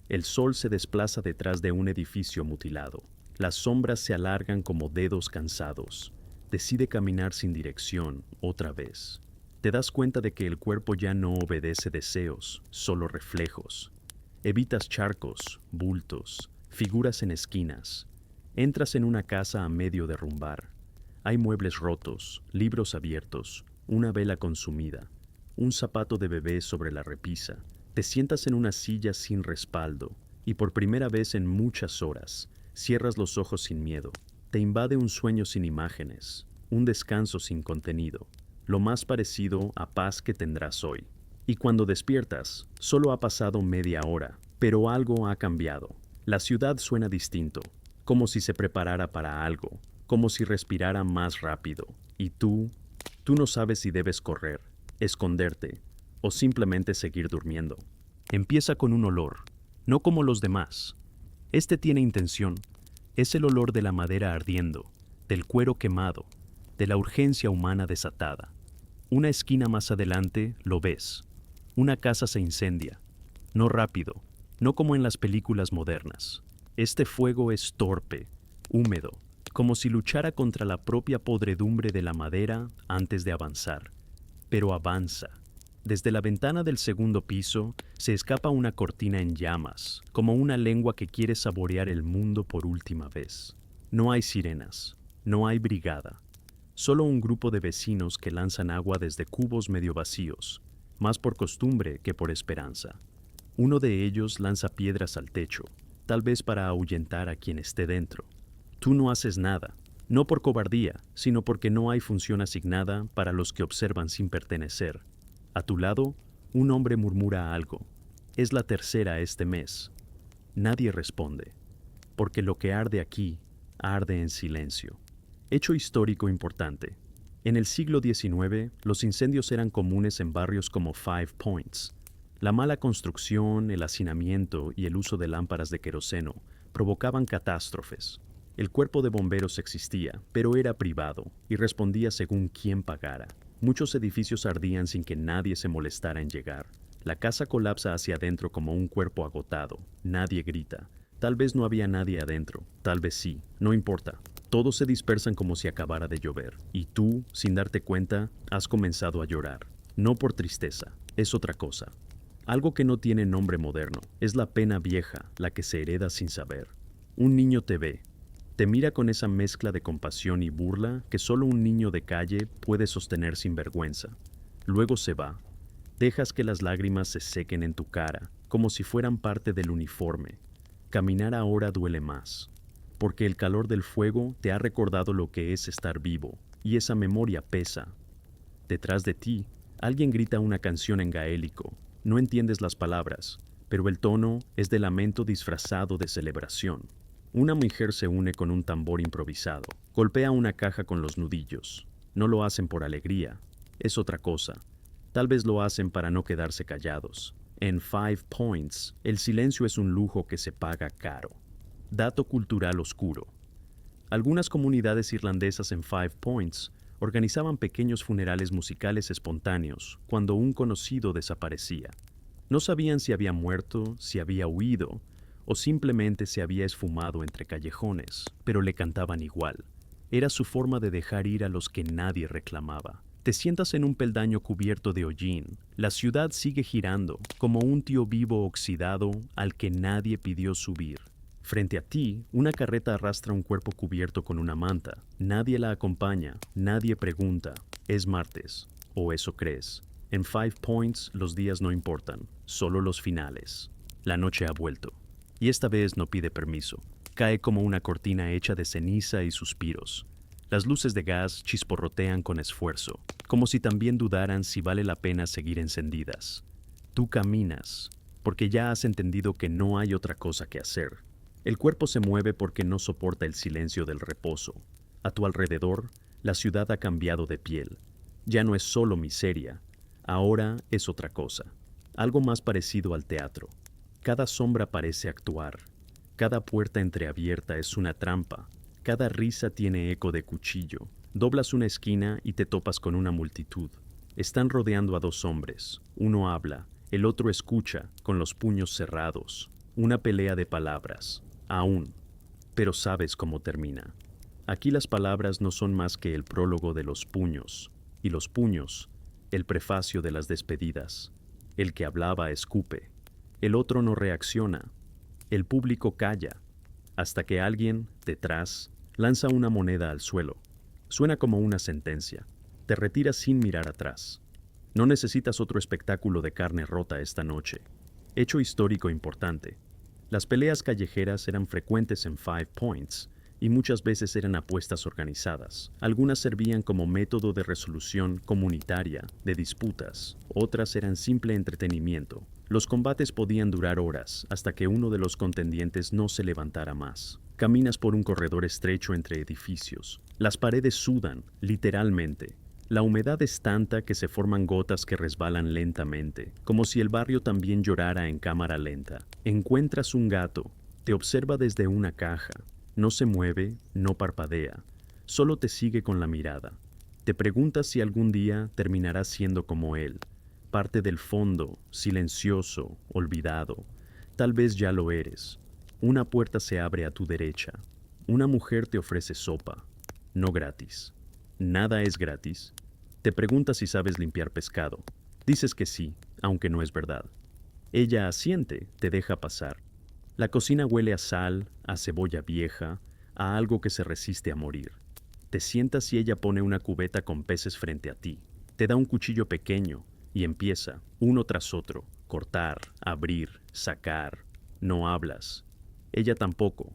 El sol se desplaza detrás de un edificio mutilado. Las sombras se alargan como dedos cansados. Decide caminar sin dirección otra vez. Te das cuenta de que el cuerpo ya no obedece deseos, solo reflejos. Evitas charcos, bultos, figuras en esquinas. Entras en una casa a medio derrumbar. Hay muebles rotos, libros abiertos, una vela consumida, un zapato de bebé sobre la repisa. Te sientas en una silla sin respaldo y por primera vez en muchas horas cierras los ojos sin miedo. Te invade un sueño sin imágenes, un descanso sin contenido, lo más parecido a paz que tendrás hoy. Y cuando despiertas, solo ha pasado media hora, pero algo ha cambiado. La ciudad suena distinto, como si se preparara para algo, como si respirara más rápido. Y tú no sabes si debes correr, esconderte o simplemente seguir durmiendo. Empieza con un olor, no como los demás. Este tiene intención. Es el olor de la madera ardiendo, del cuero quemado, de la urgencia humana desatada. Una esquina más adelante lo ves. Una casa se incendia. No rápido, no como en las películas modernas. Este fuego es torpe, húmedo, como si luchara contra la propia podredumbre de la madera antes de avanzar. Pero avanza. Desde la ventana del segundo piso se escapa una cortina en llamas, como una lengua que quiere saborear el mundo por última vez. No hay sirenas, no hay brigada. Solo un grupo de vecinos que lanzan agua desde cubos medio vacíos, más por costumbre que por esperanza. Uno de ellos lanza piedras al techo, tal vez para ahuyentar a quien esté dentro. Tú no haces nada, no por cobardía, sino porque no hay función asignada para los que observan sin pertenecer. A tu lado, un hombre murmura algo. Es la tercera este mes. Nadie responde, porque lo que arde aquí, arde en silencio. Hecho histórico importante. En el siglo XIX, los incendios eran comunes en barrios como Five Points. La mala construcción, el hacinamiento y el uso de lámparas de queroseno provocaban catástrofes. El cuerpo de bomberos existía, pero era privado y respondía según quién pagara. Muchos edificios ardían sin que nadie se molestara en llegar. La casa colapsa hacia adentro como un cuerpo agotado. Nadie grita. Tal vez no había nadie adentro, tal vez sí, no importa. Todos se dispersan como si acabara de llover. Y tú, sin darte cuenta, has comenzado a llorar. No por tristeza, es otra cosa. Algo que no tiene nombre moderno. Es la pena vieja, la que se hereda sin saber. Un niño te ve. Te mira con esa mezcla de compasión y burla que solo un niño de calle puede sostener sin vergüenza. Luego se va. Dejas que las lágrimas se sequen en tu cara, como si fueran parte del uniforme. Caminar ahora duele más, porque el calor del fuego te ha recordado lo que es estar vivo, y esa memoria pesa. Detrás de ti, alguien grita una canción en gaélico. No entiendes las palabras, pero el tono es de lamento disfrazado de celebración. Una mujer se une con un tambor improvisado. Golpea una caja con los nudillos. No lo hacen por alegría. Es otra cosa. Tal vez lo hacen para no quedarse callados. En Five Points, el silencio es un lujo que se paga caro. Dato cultural oscuro. Algunas comunidades irlandesas en Five Points organizaban pequeños funerales musicales espontáneos cuando un conocido desaparecía. No sabían si había muerto, si había huido, o simplemente se había esfumado entre callejones, pero le cantaban igual. Era su forma de dejar ir a los que nadie reclamaba. Te sientas en un peldaño cubierto de hollín. La ciudad sigue girando, como un tío vivo oxidado al que nadie pidió subir. Frente a ti, una carreta arrastra un cuerpo cubierto con una manta. Nadie la acompaña, nadie pregunta. Es martes, o eso crees. En Five Points los días no importan, solo los finales. La noche ha vuelto. y esta vez no pide permiso. Cae como una cortina hecha de ceniza y suspiros. Las luces de gas chisporrotean con esfuerzo, como si también dudaran si vale la pena seguir encendidas. Tú caminas, porque ya has entendido que no hay otra cosa que hacer. El cuerpo se mueve porque no soporta el silencio del reposo. A tu alrededor, la ciudad ha cambiado de piel. Ya no es solo miseria, ahora es otra cosa, algo más parecido al teatro. Cada sombra parece actuar, cada puerta entreabierta es una trampa, cada risa tiene eco de cuchillo. Doblas una esquina y te topas con una multitud. Están rodeando a dos hombres, uno habla, el otro escucha, con los puños cerrados. Una pelea de palabras, aún, pero sabes cómo termina. Aquí las palabras no son más que el prólogo de los puños, y los puños, el prefacio de las despedidas. El que hablaba escupe, el otro no reacciona, el público calla, hasta que alguien, detrás, lanza una moneda al suelo. Suena como una sentencia. Te retiras sin mirar atrás. No necesitas otro espectáculo de carne rota esta noche. Hecho histórico importante. Las peleas callejeras eran frecuentes en Five Points y muchas veces eran apuestas organizadas. Algunas servían como método de resolución comunitaria de disputas, otras eran simple entretenimiento. Los combates podían durar horas hasta que uno de los contendientes no se levantara más. Caminas por un corredor estrecho entre edificios. Las paredes sudan, literalmente. La humedad es tanta que se forman gotas que resbalan lentamente, como si el barrio también llorara en cámara lenta. Encuentras un gato, te observa desde una caja. No se mueve, no parpadea, solo te sigue con la mirada. Te preguntas si algún día terminarás siendo como él, parte del fondo, silencioso, olvidado. Tal vez ya lo eres. Una puerta se abre a tu derecha. Una mujer te ofrece sopa, no gratis. Nada es gratis. Te preguntas si sabes limpiar pescado. Dices que sí, aunque no es verdad. Ella asiente, te deja pasar. La cocina huele a sal, a cebolla vieja, a algo que se resiste a morir. Te sientas y ella pone una cubeta con peces frente a ti. Te da un cuchillo pequeño y empieza, uno tras otro, cortar, abrir, sacar. No hablas. Ella tampoco.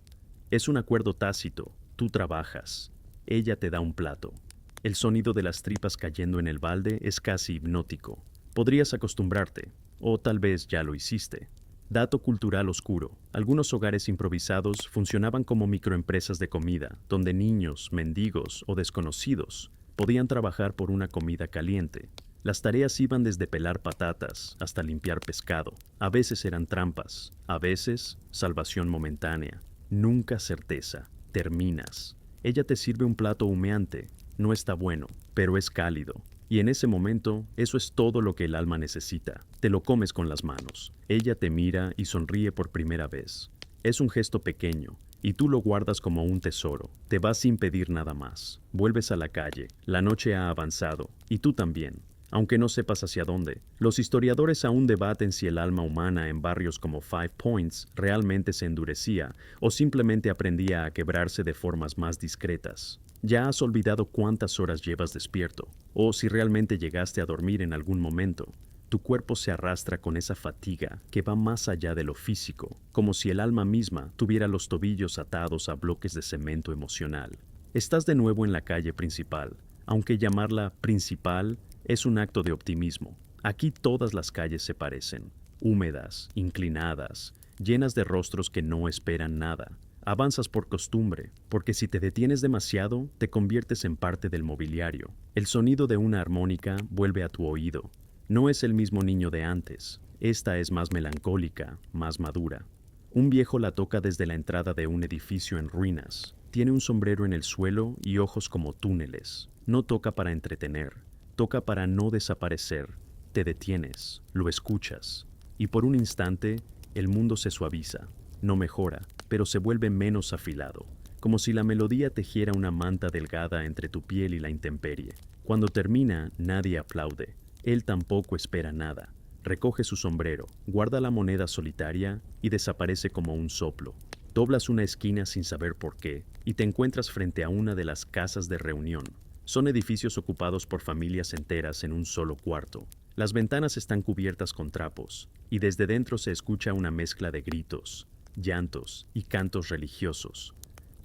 Es un acuerdo tácito. Tú trabajas. Ella te da un plato. El sonido de las tripas cayendo en el balde es casi hipnótico. Podrías acostumbrarte, o tal vez ya lo hiciste. Dato cultural oscuro. Algunos hogares improvisados funcionaban como microempresas de comida, donde niños, mendigos o desconocidos podían trabajar por una comida caliente. Las tareas iban desde pelar patatas hasta limpiar pescado. A veces eran trampas, a veces salvación momentánea. Nunca certeza. Terminas. Ella te sirve un plato humeante. No está bueno, pero es cálido. Y en ese momento, eso es todo lo que el alma necesita. Te lo comes con las manos. Ella te mira y sonríe por primera vez. Es un gesto pequeño, y tú lo guardas como un tesoro. Te vas sin pedir nada más. Vuelves a la calle. La noche ha avanzado, y tú también. Aunque no sepas hacia dónde. Los historiadores aún debaten si el alma humana en barrios como Five Points realmente se endurecía o simplemente aprendía a quebrarse de formas más discretas. Ya has olvidado cuántas horas llevas despierto, o si realmente llegaste a dormir en algún momento. Tu cuerpo se arrastra con esa fatiga que va más allá de lo físico, como si el alma misma tuviera los tobillos atados a bloques de cemento emocional. Estás de nuevo en la calle principal, aunque llamarla principal es un acto de optimismo. Aquí todas las calles se parecen, húmedas, inclinadas, llenas de rostros que no esperan nada. Avanzas por costumbre, porque si te detienes demasiado, te conviertes en parte del mobiliario. El sonido de una armónica vuelve a tu oído. No es el mismo niño de antes. Esta es más melancólica, más madura. Un viejo la toca desde la entrada de un edificio en ruinas. Tiene un sombrero en el suelo y ojos como túneles. No toca para entretener. Toca para no desaparecer. Te detienes, lo escuchas, y por un instante el mundo se suaviza. No mejora, pero se vuelve menos afilado, como si la melodía tejiera una manta delgada entre tu piel y la intemperie. Cuando termina, nadie aplaude. Él tampoco espera nada. Recoge su sombrero, guarda la moneda solitaria y desaparece como un soplo. Doblas una esquina sin saber por qué y te encuentras frente a una de las casas de reunión. Son edificios ocupados por familias enteras en un solo cuarto. Las ventanas están cubiertas con trapos, y desde dentro se escucha una mezcla de gritos, llantos y cantos religiosos.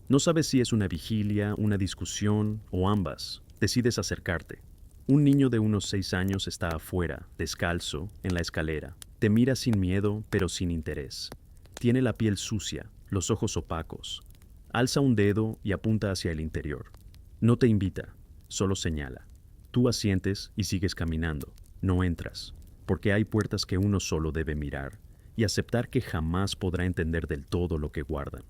No sabes si es una vigilia, una discusión o ambas. Decides acercarte. Un niño de unos 6 años está afuera, descalzo, en la escalera. Te mira sin miedo, pero sin interés. Tiene la piel sucia, los ojos opacos. Alza un dedo y apunta hacia el interior. No te invita, solo señala. Tú asientes y sigues caminando. No entras, porque hay puertas que uno solo debe mirar y aceptar que jamás podrá entender del todo lo que guardan.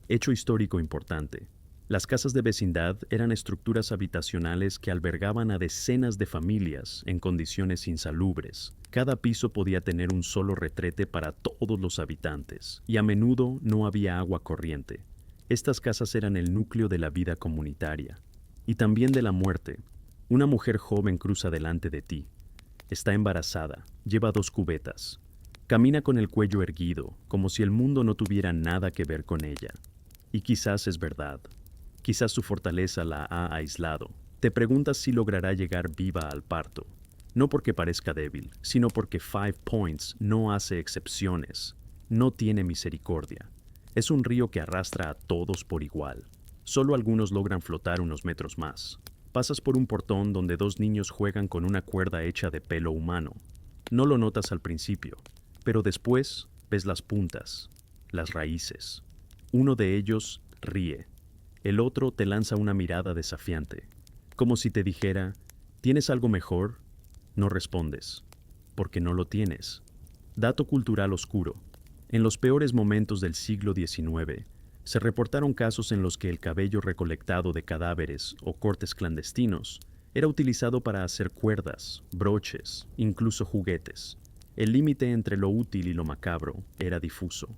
Hecho histórico importante. Las casas de vecindad eran estructuras habitacionales que albergaban a decenas de familias en condiciones insalubres. Cada piso podía tener un solo retrete para todos los habitantes, y a menudo no había agua corriente. Estas casas eran el núcleo de la vida comunitaria. Y también de la muerte. Una mujer joven cruza delante de ti. Está embarazada, lleva 2 cubetas. Camina con el cuello erguido, como si el mundo no tuviera nada que ver con ella. Y quizás es verdad. Quizás su fortaleza la ha aislado. Te preguntas si logrará llegar viva al parto. No porque parezca débil, sino porque 5 Points no hace excepciones. No tiene misericordia. Es un río que arrastra a todos por igual. Solo algunos logran flotar unos metros más. Pasas por un portón donde 2 niños juegan con una cuerda hecha de pelo humano. No lo notas al principio, pero después ves las puntas, las raíces. Uno de ellos ríe. El otro te lanza una mirada desafiante, como si te dijera, ¿tienes algo mejor? No respondes, porque no lo tienes. Dato cultural oscuro. En los peores momentos del siglo XIX, se reportaron casos en los que el cabello recolectado de cadáveres o cortes clandestinos era utilizado para hacer cuerdas, broches, incluso juguetes. El límite entre lo útil y lo macabro era difuso.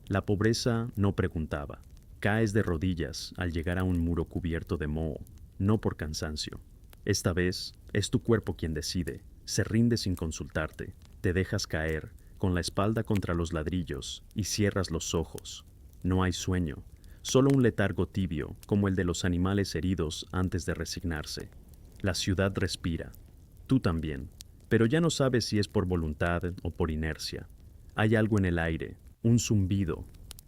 La pobreza no preguntaba. Caes de rodillas al llegar a un muro cubierto de moho, no por cansancio. Esta vez es tu cuerpo quien decide, se rinde sin consultarte, te dejas caer, con la espalda contra los ladrillos, y cierras los ojos. No hay sueño, solo un letargo tibio, como el de los animales heridos antes de resignarse. La ciudad respira, tú también, pero ya no sabes si es por voluntad o por inercia. Hay algo en el aire, un zumbido,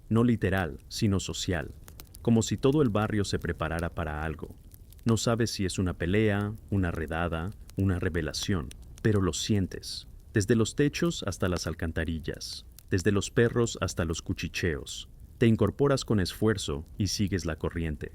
no literal, sino social, como si todo el barrio se preparara para algo. No sabes si es una pelea, una redada, una revelación, pero lo sientes, desde los techos hasta las alcantarillas, desde los perros hasta los cuchicheos. Te incorporas con esfuerzo y sigues la corriente,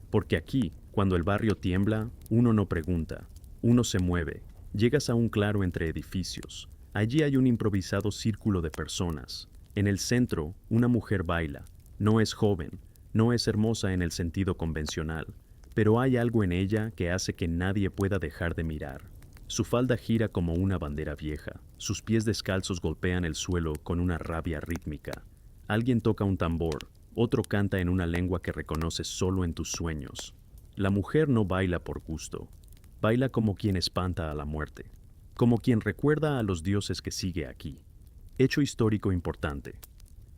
porque aquí, cuando el barrio tiembla, uno no pregunta, uno se mueve. Llegas a un claro entre edificios. Allí hay un improvisado círculo de personas. En el centro, una mujer baila. No es joven, no es hermosa en el sentido convencional, pero hay algo en ella que hace que nadie pueda dejar de mirar. Su falda gira como una bandera vieja. Sus pies descalzos golpean el suelo con una rabia rítmica. Alguien toca un tambor, otro canta en una lengua que reconoces solo en tus sueños. La mujer no baila por gusto. Baila como quien espanta a la muerte, como quien recuerda a los dioses que sigue aquí. Hecho histórico importante.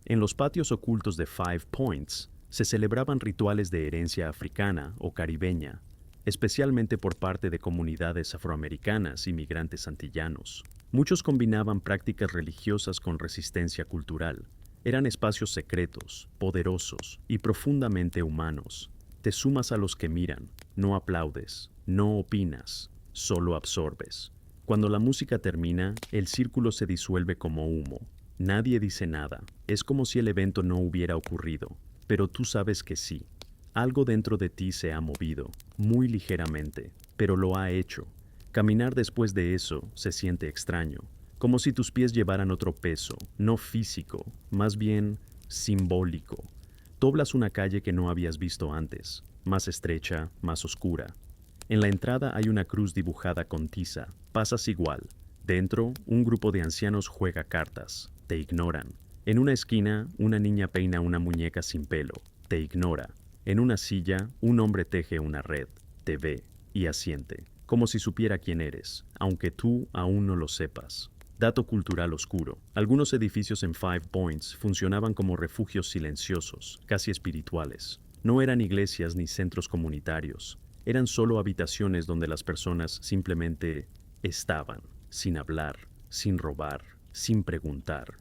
En los patios ocultos de 5 Points se celebraban rituales de herencia africana o caribeña, especialmente por parte de comunidades afroamericanas y migrantes antillanos. Muchos combinaban prácticas religiosas con resistencia cultural. Eran espacios secretos, poderosos y profundamente humanos. Te sumas a los que miran, no aplaudes, no opinas, solo absorbes. Cuando la música termina, el círculo se disuelve como humo. Nadie dice nada. Es como si el evento no hubiera ocurrido, pero tú sabes que sí. Algo dentro de ti se ha movido, muy ligeramente, pero lo ha hecho. Caminar después de eso se siente extraño, como si tus pies llevaran otro peso, no físico, más bien simbólico. Doblas una calle que no habías visto antes, más estrecha, más oscura. En la entrada hay una cruz dibujada con tiza. Pasas igual. Dentro, un grupo de ancianos juega cartas. Te ignoran. En una esquina, una niña peina una muñeca sin pelo. Te ignora. En una silla, un hombre teje una red. Te ve y asiente, como si supiera quién eres, aunque tú aún no lo sepas. Dato cultural oscuro. Algunos edificios en 5 Points funcionaban como refugios silenciosos, casi espirituales. No eran iglesias ni centros comunitarios. Eran solo habitaciones donde las personas simplemente estaban, sin hablar, sin robar, sin preguntar.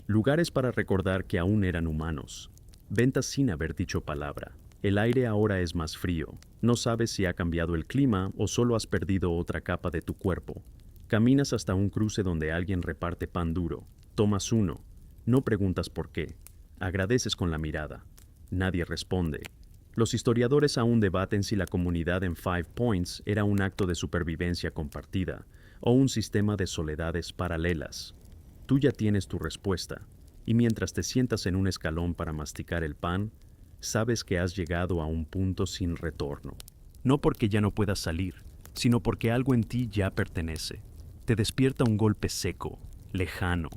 Lugares para recordar que aún eran humanos. Ventas sin haber dicho palabra. El aire ahora es más frío. No sabes si ha cambiado el clima o solo has perdido otra capa de tu cuerpo. Caminas hasta un cruce donde alguien reparte pan duro. Tomas uno. No preguntas por qué. Agradeces con la mirada. Nadie responde. Los historiadores aún debaten si la comunidad en Five Points era un acto de supervivencia compartida o un sistema de soledades paralelas. Tú ya tienes tu respuesta, y mientras te sientas en un escalón para masticar el pan, sabes que has llegado a un punto sin retorno. No porque ya no puedas salir, sino porque algo en ti ya pertenece. Te despierta un golpe seco, lejano,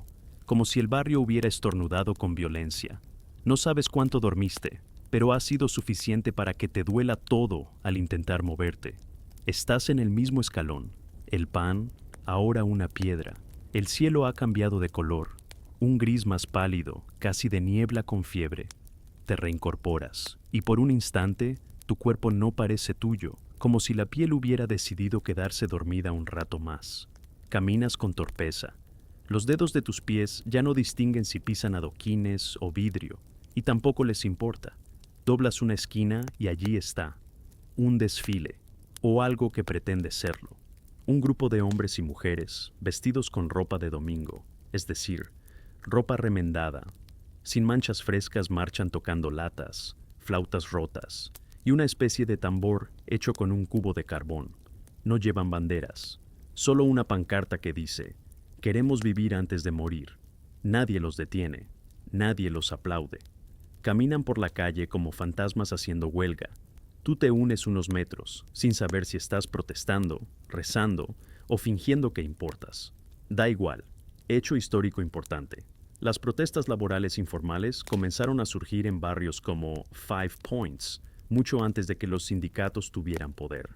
como si el barrio hubiera estornudado con violencia. No sabes cuánto dormiste, pero ha sido suficiente para que te duela todo al intentar moverte. Estás en el mismo escalón. El pan, ahora una piedra. El cielo ha cambiado de color, un gris más pálido, casi de niebla con fiebre. Te reincorporas, y por un instante, tu cuerpo no parece tuyo, como si la piel hubiera decidido quedarse dormida un rato más. Caminas con torpeza. Los dedos de tus pies ya no distinguen si pisan adoquines o vidrio, y tampoco les importa. Doblas una esquina y allí está, un desfile, o algo que pretende serlo. Un grupo de hombres y mujeres, vestidos con ropa de domingo, es decir, ropa remendada, sin manchas frescas, marchan tocando latas, flautas rotas y una especie de tambor hecho con un cubo de carbón. No llevan banderas, solo una pancarta que dice: «Queremos vivir antes de morir». Nadie los detiene, nadie los aplaude. Caminan por la calle como fantasmas haciendo huelga. Tú te unes unos metros, sin saber si estás protestando, rezando o fingiendo que importas. Da igual, hecho histórico importante. Las protestas laborales informales comenzaron a surgir en barrios como Five Points, mucho antes de que los sindicatos tuvieran poder.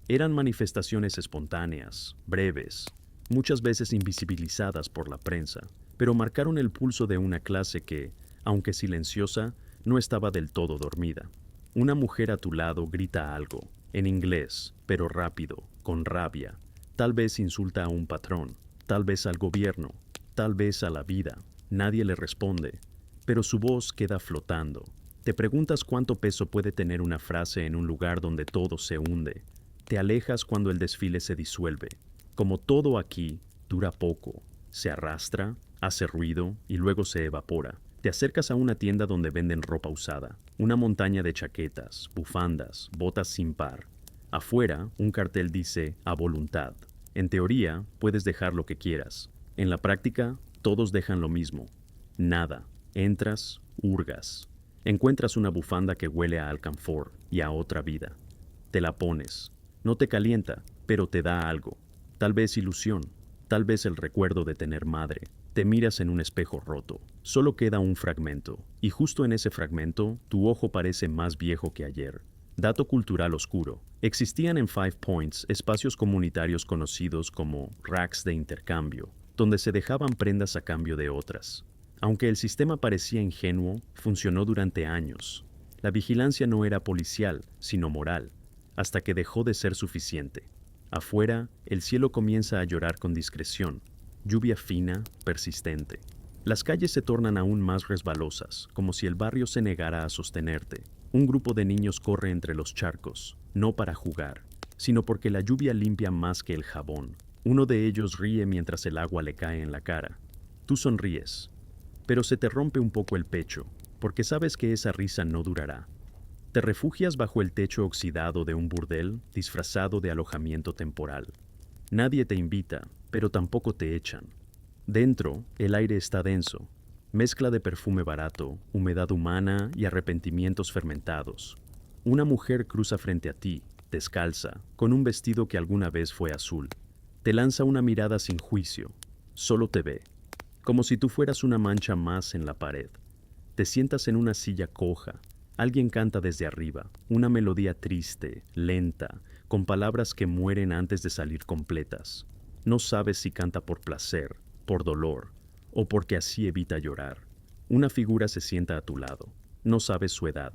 Eran manifestaciones espontáneas, breves, muchas veces invisibilizadas por la prensa, pero marcaron el pulso de una clase que, aunque silenciosa, no estaba del todo dormida. Una mujer a tu lado grita algo, en inglés, pero rápido, con rabia. Tal vez insulta a un patrón, tal vez al gobierno, tal vez a la vida. Nadie le responde, pero su voz queda flotando. Te preguntas cuánto peso puede tener una frase en un lugar donde todo se hunde. Te alejas cuando el desfile se disuelve. Como todo aquí, dura poco. Se arrastra, hace ruido y luego se evapora. Te acercas a una tienda donde venden ropa usada, una montaña de chaquetas, bufandas, botas sin par. Afuera, un cartel dice «a voluntad». En teoría, puedes dejar lo que quieras. En la práctica, todos dejan lo mismo. Nada. Entras, hurgas. Encuentras una bufanda que huele a alcanfor y a otra vida. Te la pones. No te calienta, pero te da algo. Tal vez ilusión, tal vez el recuerdo de tener madre. Te miras en un espejo roto. Solo queda un fragmento, y justo en ese fragmento, tu ojo parece más viejo que ayer. Dato cultural oscuro. Existían en Five Points espacios comunitarios conocidos como racks de intercambio, donde se dejaban prendas a cambio de otras. Aunque el sistema parecía ingenuo, funcionó durante años. La vigilancia no era policial, sino moral, hasta que dejó de ser suficiente. Afuera, el cielo comienza a llorar con discreción. Lluvia fina, persistente. Las calles se tornan aún más resbalosas, como si el barrio se negara a sostenerte. Un grupo de niños corre entre los charcos, no para jugar, sino porque la lluvia limpia más que el jabón. Uno de ellos ríe mientras el agua le cae en la cara. Tú sonríes, pero se te rompe un poco el pecho, porque sabes que esa risa no durará. Te refugias bajo el techo oxidado de un burdel disfrazado de alojamiento temporal. Nadie te invita, pero tampoco te echan. Dentro, el aire está denso, mezcla de perfume barato, humedad humana y arrepentimientos fermentados. Una mujer cruza frente a ti, descalza, con un vestido que alguna vez fue azul. Te lanza una mirada sin juicio, solo te ve, como si tú fueras una mancha más en la pared. Te sientas en una silla coja. Alguien canta desde arriba, una melodía triste, lenta, con palabras que mueren antes de salir completas. No sabes si canta por placer, por dolor, o porque así evita llorar. Una figura se sienta a tu lado. No sabes su edad.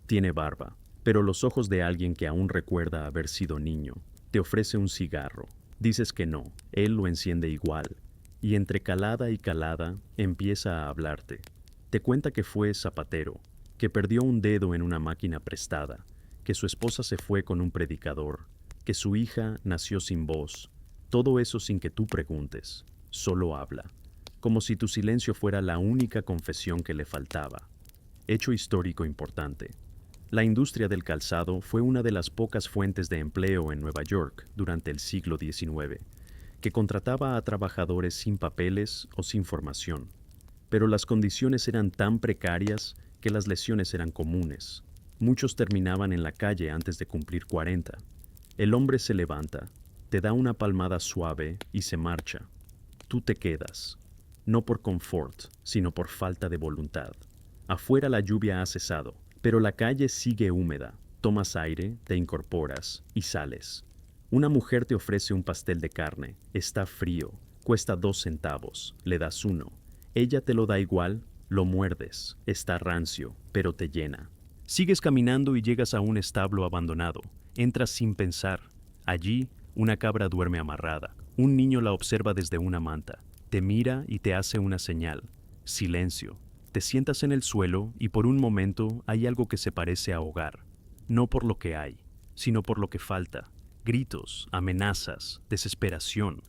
Tiene barba, pero los ojos de alguien que aún recuerda haber sido niño. Te ofrece un cigarro. Dices que no. Él lo enciende igual. y entre calada y calada empieza a hablarte. Te cuenta que fue zapatero, que perdió un dedo en una máquina prestada, que su esposa se fue con un predicador, que su hija nació sin voz. Todo eso sin que tú preguntes, solo habla, como si tu silencio fuera la única confesión que le faltaba. Hecho histórico importante. La industria del calzado fue una de las pocas fuentes de empleo en Nueva York durante el siglo XIX, que contrataba a trabajadores sin papeles o sin formación. Pero las condiciones eran tan precarias que las lesiones eran comunes. Muchos terminaban en la calle antes de cumplir 40. El hombre se levanta, te da una palmada suave y se marcha. Tú te quedas, no por confort, sino por falta de voluntad. Afuera la lluvia ha cesado, pero la calle sigue húmeda. Tomas aire, te incorporas y sales. Una mujer te ofrece un pastel de carne. Está frío, cuesta 2 centavos, le das uno. Ella te lo da igual, lo muerdes, está rancio, pero te llena. Sigues caminando y llegas a un establo abandonado. Entras sin pensar. Allí, una cabra duerme amarrada. Un niño la observa desde una manta. Te mira y te hace una señal. Silencio. Te sientas en el suelo y por un momento hay algo que se parece a hogar. No por lo que hay, sino por lo que falta. Gritos, amenazas, desesperación.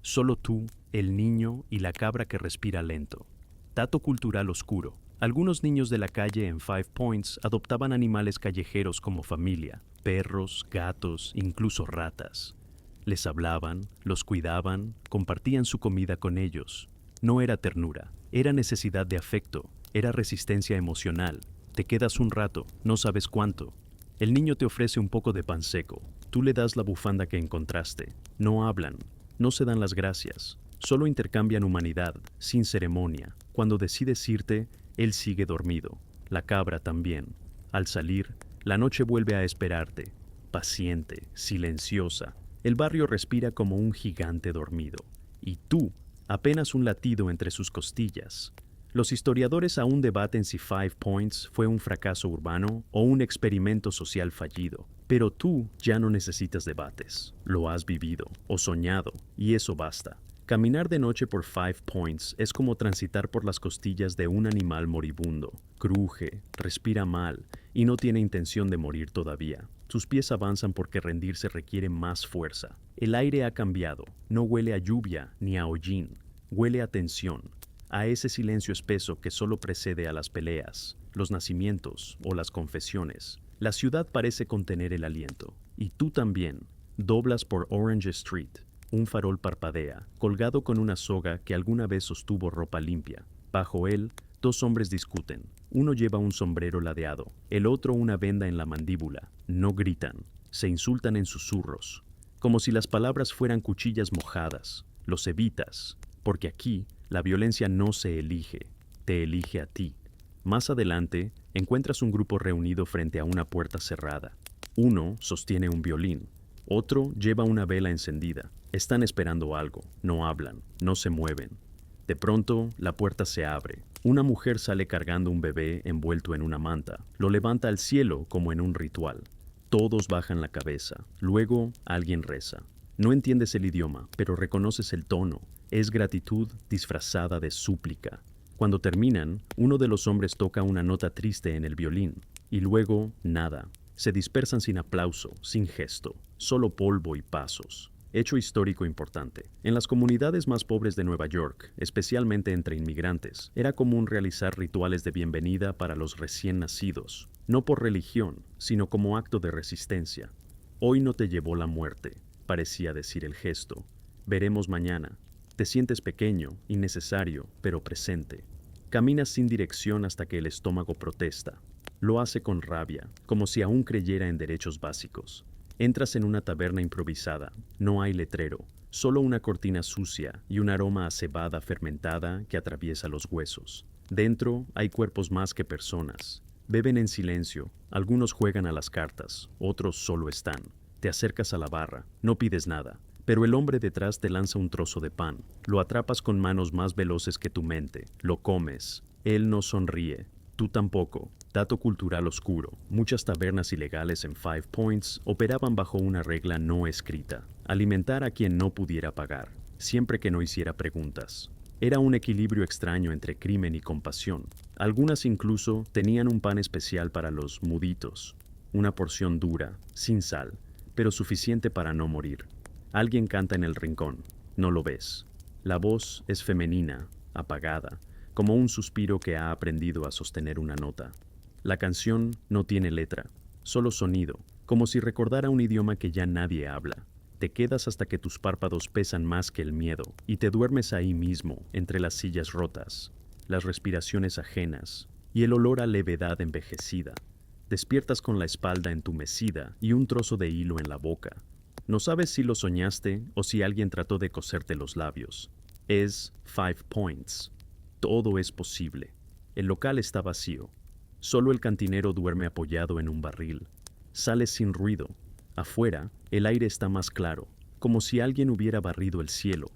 Solo tú, el niño y la cabra que respira lento. Dato cultural oscuro. Algunos niños de la calle en Five Points adoptaban animales callejeros como familia. Perros, gatos, incluso ratas. Les hablaban, los cuidaban, compartían su comida con ellos. No era ternura, era necesidad de afecto, era resistencia emocional. Te quedas un rato, no sabes cuánto. El niño te ofrece un poco de pan seco. Tú le das la bufanda que encontraste. No hablan, no se dan las gracias. Solo intercambian humanidad, sin ceremonia. Cuando decides irte, él sigue dormido. La cabra también. Al salir, la noche vuelve a esperarte. Paciente, silenciosa. El barrio respira como un gigante dormido. Y tú, apenas un latido entre sus costillas. Los historiadores aún debaten si Five Points fue un fracaso urbano o un experimento social fallido. Pero tú ya no necesitas debates. Lo has vivido o soñado, y eso basta. Caminar de noche por Five Points es como transitar por las costillas de un animal moribundo. Cruje, respira mal y no tiene intención de morir todavía. Sus pies avanzan porque rendirse requiere más fuerza. El aire ha cambiado. No huele a lluvia ni a hollín. Huele a tensión, a ese silencio espeso que solo precede a las peleas, los nacimientos o las confesiones. La ciudad parece contener el aliento. Y tú también. Doblas por Orange Street. Un farol parpadea, colgado con una soga que alguna vez sostuvo ropa limpia. Bajo él, 2 hombres discuten. Uno lleva un sombrero ladeado, el otro una venda en la mandíbula. No gritan, se insultan en susurros, como si las palabras fueran cuchillas mojadas. Los evitas, porque aquí la violencia no se elige, te elige a ti. Más adelante, encuentras un grupo reunido frente a una puerta cerrada. Uno sostiene un violín, otro lleva una vela encendida. Están esperando algo, no hablan, no se mueven. De pronto, la puerta se abre. Una mujer sale cargando un bebé envuelto en una manta. Lo levanta al cielo como en un ritual. Todos bajan la cabeza. Luego, alguien reza. No entiendes el idioma, pero reconoces el tono. Es gratitud disfrazada de súplica. Cuando terminan, uno de los hombres toca una nota triste en el violín. Y luego, nada. Se dispersan sin aplauso, sin gesto. Solo polvo y pasos. Hecho histórico importante. En las comunidades más pobres de Nueva York, especialmente entre inmigrantes, era común realizar rituales de bienvenida para los recién nacidos, no por religión, sino como acto de resistencia. Hoy no te llevó la muerte, parecía decir el gesto. Veremos mañana. Te sientes pequeño, innecesario, pero presente. Caminas sin dirección hasta que el estómago protesta. Lo hace con rabia, como si aún creyera en derechos básicos. Entras en una taberna improvisada. No hay letrero, solo una cortina sucia y un aroma a cebada fermentada que atraviesa los huesos. Dentro hay cuerpos más que personas. Beben en silencio, algunos juegan a las cartas, otros solo están. Te acercas a la barra, no pides nada, pero el hombre detrás te lanza un trozo de pan. Lo atrapas con manos más veloces que tu mente, lo comes. Él no sonríe, tú tampoco. Dato cultural oscuro. Muchas tabernas ilegales en Five Points operaban bajo una regla no escrita: alimentar a quien no pudiera pagar. siempre que no hiciera preguntas. Era un equilibrio extraño entre crimen y compasión. Algunas incluso tenían un pan especial para los muditos, una porción dura, sin sal, pero suficiente para no morir. Alguien canta en el rincón, no lo ves. La voz es femenina, apagada, como un suspiro que ha aprendido a sostener una nota. La canción no tiene letra, solo sonido, como si recordara un idioma que ya nadie habla. Te quedas hasta que tus párpados pesan más que el miedo y te duermes ahí mismo, entre las sillas rotas, las respiraciones ajenas y el olor a levedad envejecida. Despiertas con la espalda entumecida y un trozo de hilo en la boca. No sabes si lo soñaste o si alguien trató de coserte los labios. Es 5 Points. Todo es posible. El local está vacío. Solo el cantinero duerme apoyado en un barril. Sales sin ruido. Afuera, el aire está más claro, como si alguien hubiera barrido el cielo.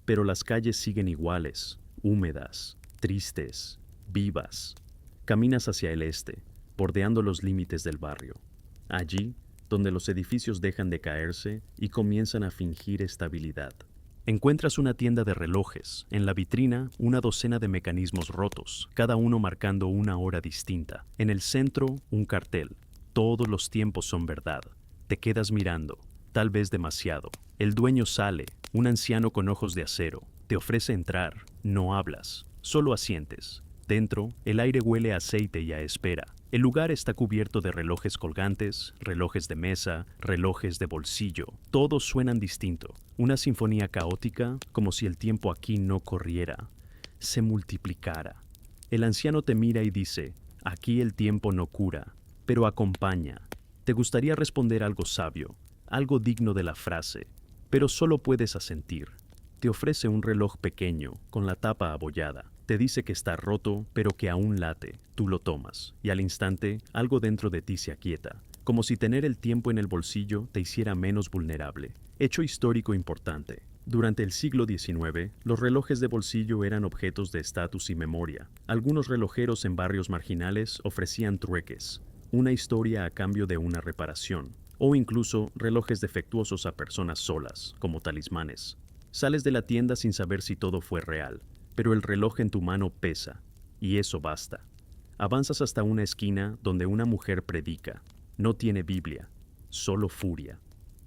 Pero las calles siguen iguales, húmedas, tristes, vivas. Caminas hacia el este, bordeando los límites del barrio. Allí, donde los edificios dejan de caerse y comienzan a fingir estabilidad. Encuentras una tienda de relojes, en la vitrina una docena de mecanismos rotos, cada uno marcando una hora distinta. En el centro, un cartel. Todos los tiempos son verdad. Te quedas mirando, tal vez demasiado. El dueño sale, un anciano con ojos de acero. Te ofrece entrar, no hablas, solo asientes. Dentro, el aire huele a aceite y a espera. El lugar está cubierto de relojes colgantes, relojes de mesa, relojes de bolsillo. Todos suenan distinto. Una sinfonía caótica, como si el tiempo aquí no corriera, se multiplicara. El anciano te mira y dice, aquí el tiempo no cura, pero acompaña. Te gustaría responder algo sabio, algo digno de la frase, pero solo puedes asentir. Te ofrece un reloj pequeño, con la tapa abollada. Te dice que está roto, pero que aún late. Tú lo tomas, y al instante, algo dentro de ti se aquieta, como si tener el tiempo en el bolsillo te hiciera menos vulnerable. Hecho histórico importante. Durante el siglo XIX, los relojes de bolsillo eran objetos de estatus y memoria. Algunos relojeros en barrios marginales ofrecían trueques, una historia a cambio de una reparación, o incluso relojes defectuosos a personas solas, como talismanes. Sales de la tienda sin saber si todo fue real, pero el reloj en tu mano pesa, y eso basta. Avanzas hasta una esquina donde una mujer predica. No tiene Biblia, solo furia.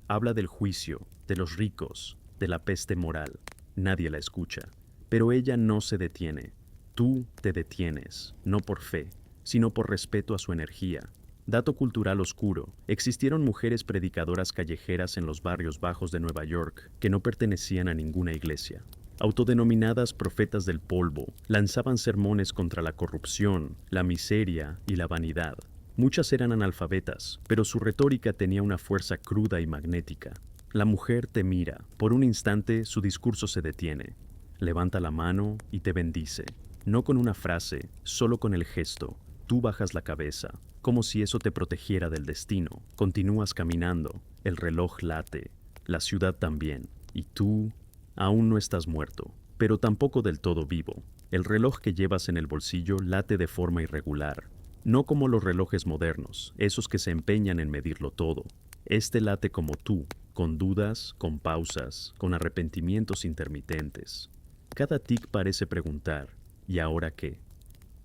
Habla del juicio, de los ricos, de la peste moral. Nadie la escucha, pero ella no se detiene. Tú te detienes, no por fe, sino por respeto a su energía. Dato cultural oscuro, existieron mujeres predicadoras callejeras en los barrios bajos de Nueva York que no pertenecían a ninguna iglesia. Autodenominadas profetas del polvo, lanzaban sermones contra la corrupción, la miseria y la vanidad. Muchas eran analfabetas, pero su retórica tenía una fuerza cruda y magnética. La mujer te mira, por un instante su discurso se detiene. Levanta la mano y te bendice. No con una frase, solo con el gesto. Tú bajas la cabeza, como si eso te protegiera del destino. Continúas caminando, el reloj late, la ciudad también, y tú aún no estás muerto, pero tampoco del todo vivo. El reloj que llevas en el bolsillo late de forma irregular, no como los relojes modernos, esos que se empeñan en medirlo todo. Este late como tú, con dudas, con pausas, con arrepentimientos intermitentes. Cada tic parece preguntar, ¿y ahora qué?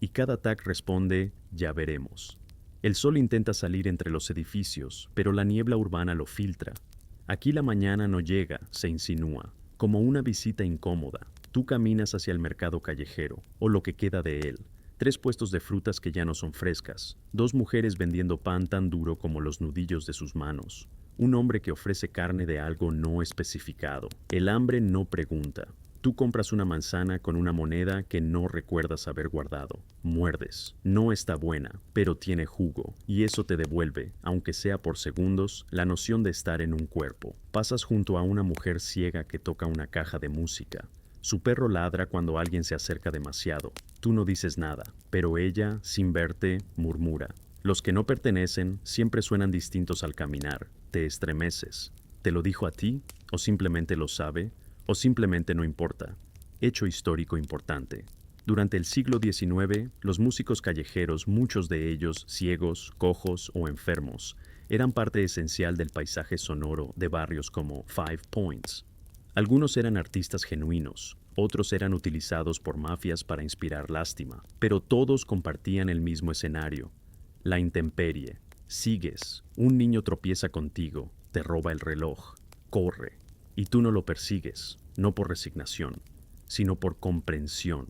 Y cada tac responde, ya veremos. El sol intenta salir entre los edificios, pero la niebla urbana lo filtra. Aquí la mañana no llega, se insinúa, como una visita incómoda. Tú caminas hacia el mercado callejero, o lo que queda de él. 3 puestos de frutas que ya no son frescas, 2 mujeres vendiendo pan tan duro como los nudillos de sus manos, un hombre que ofrece carne de algo no especificado. El hambre no pregunta. Tú compras una manzana con una moneda que no recuerdas haber guardado. Muerdes. No está buena, pero tiene jugo, y eso te devuelve, aunque sea por segundos, la noción de estar en un cuerpo. Pasas junto a una mujer ciega que toca una caja de música. Su perro ladra cuando alguien se acerca demasiado. Tú no dices nada, pero ella, sin verte, murmura. Los que no pertenecen siempre suenan distintos al caminar. Te estremeces. ¿Te lo dijo a ti? ¿O simplemente lo sabe? ¿O simplemente no importa? Hecho histórico importante. Durante el siglo XIX, los músicos callejeros, muchos de ellos ciegos, cojos o enfermos, eran parte esencial del paisaje sonoro de barrios como 5 Points. Algunos eran artistas genuinos, otros eran utilizados por mafias para inspirar lástima, pero todos compartían el mismo escenario: la intemperie. Sigues, un niño tropieza contigo, te roba el reloj, corre, y tú no lo persigues, no por resignación, sino por comprensión.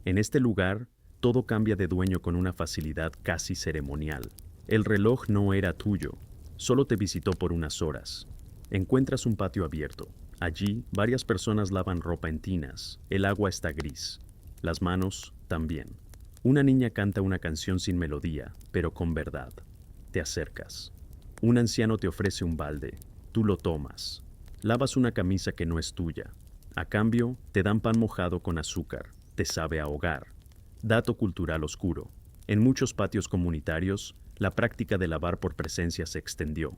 En este lugar, todo cambia de dueño con una facilidad casi ceremonial. El reloj no era tuyo, solo te visitó por unas horas. Encuentras un patio abierto. Allí, varias personas lavan ropa en tinas. El agua está gris. Las manos también. Una niña canta una canción sin melodía, pero con verdad. Te acercas. Un anciano te ofrece un balde. Tú lo tomas. Lavas una camisa que no es tuya. A cambio, te dan pan mojado con azúcar. Te sabe a hogar. Dato cultural oscuro. En muchos patios comunitarios, la práctica de lavar por presencia se extendió.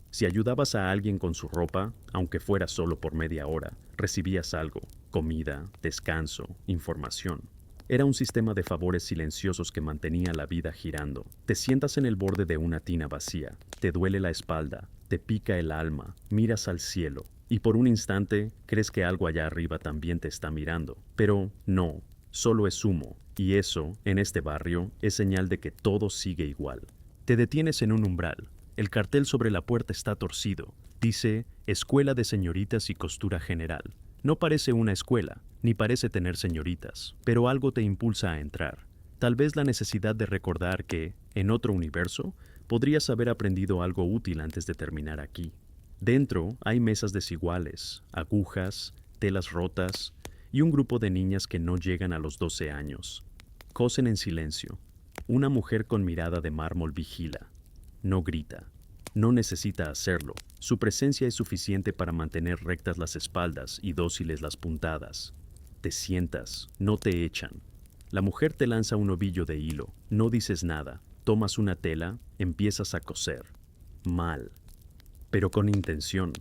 Si ayudabas a alguien con su ropa, aunque fuera solo por media hora, recibías algo: comida, descanso, información. Era un sistema de favores silenciosos que mantenía la vida girando. Te sientas en el borde de una tina vacía, te duele la espalda, te pica el alma, miras al cielo, y por un instante crees que algo allá arriba también te está mirando. Pero no, solo es humo, y eso, en este barrio, es señal de que todo sigue igual. Te detienes en un umbral. El cartel sobre la puerta está torcido. Dice Escuela de Señoritas y Costura General. No parece una escuela, ni parece tener señoritas, pero algo te impulsa a entrar. Tal vez la necesidad de recordar que, en otro universo, podrías haber aprendido algo útil antes de terminar aquí. Dentro hay mesas desiguales, agujas, telas rotas y un grupo de niñas que no llegan a los 12 años. Cosen en silencio. Una mujer con mirada de mármol vigila. No grita. No necesita hacerlo. Su presencia es suficiente para mantener rectas las espaldas y dóciles las puntadas. Te sientas, no te echan. La mujer te lanza un ovillo de hilo. No dices nada. Tomas una tela, empiezas a coser. Mal, pero con intención.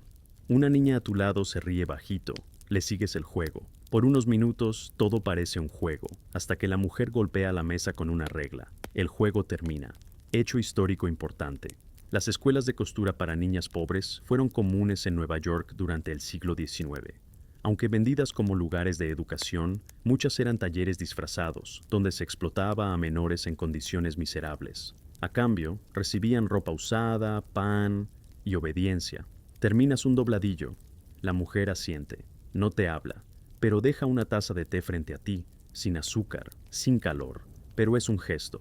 Una niña a tu lado se ríe bajito. Le sigues el juego. Por unos minutos todo parece un juego, hasta que la mujer golpea la mesa con una regla. El juego termina. Hecho histórico importante. Las escuelas de costura para niñas pobres fueron comunes en Nueva York durante el siglo XIX. Aunque vendidas como lugares de educación, muchas eran talleres disfrazados, donde se explotaba a menores en condiciones miserables. A cambio, recibían ropa usada, pan y obediencia. Terminas un dobladillo. La mujer asiente. No te habla, pero deja una taza de té frente a ti, sin azúcar, sin calor, pero es un gesto.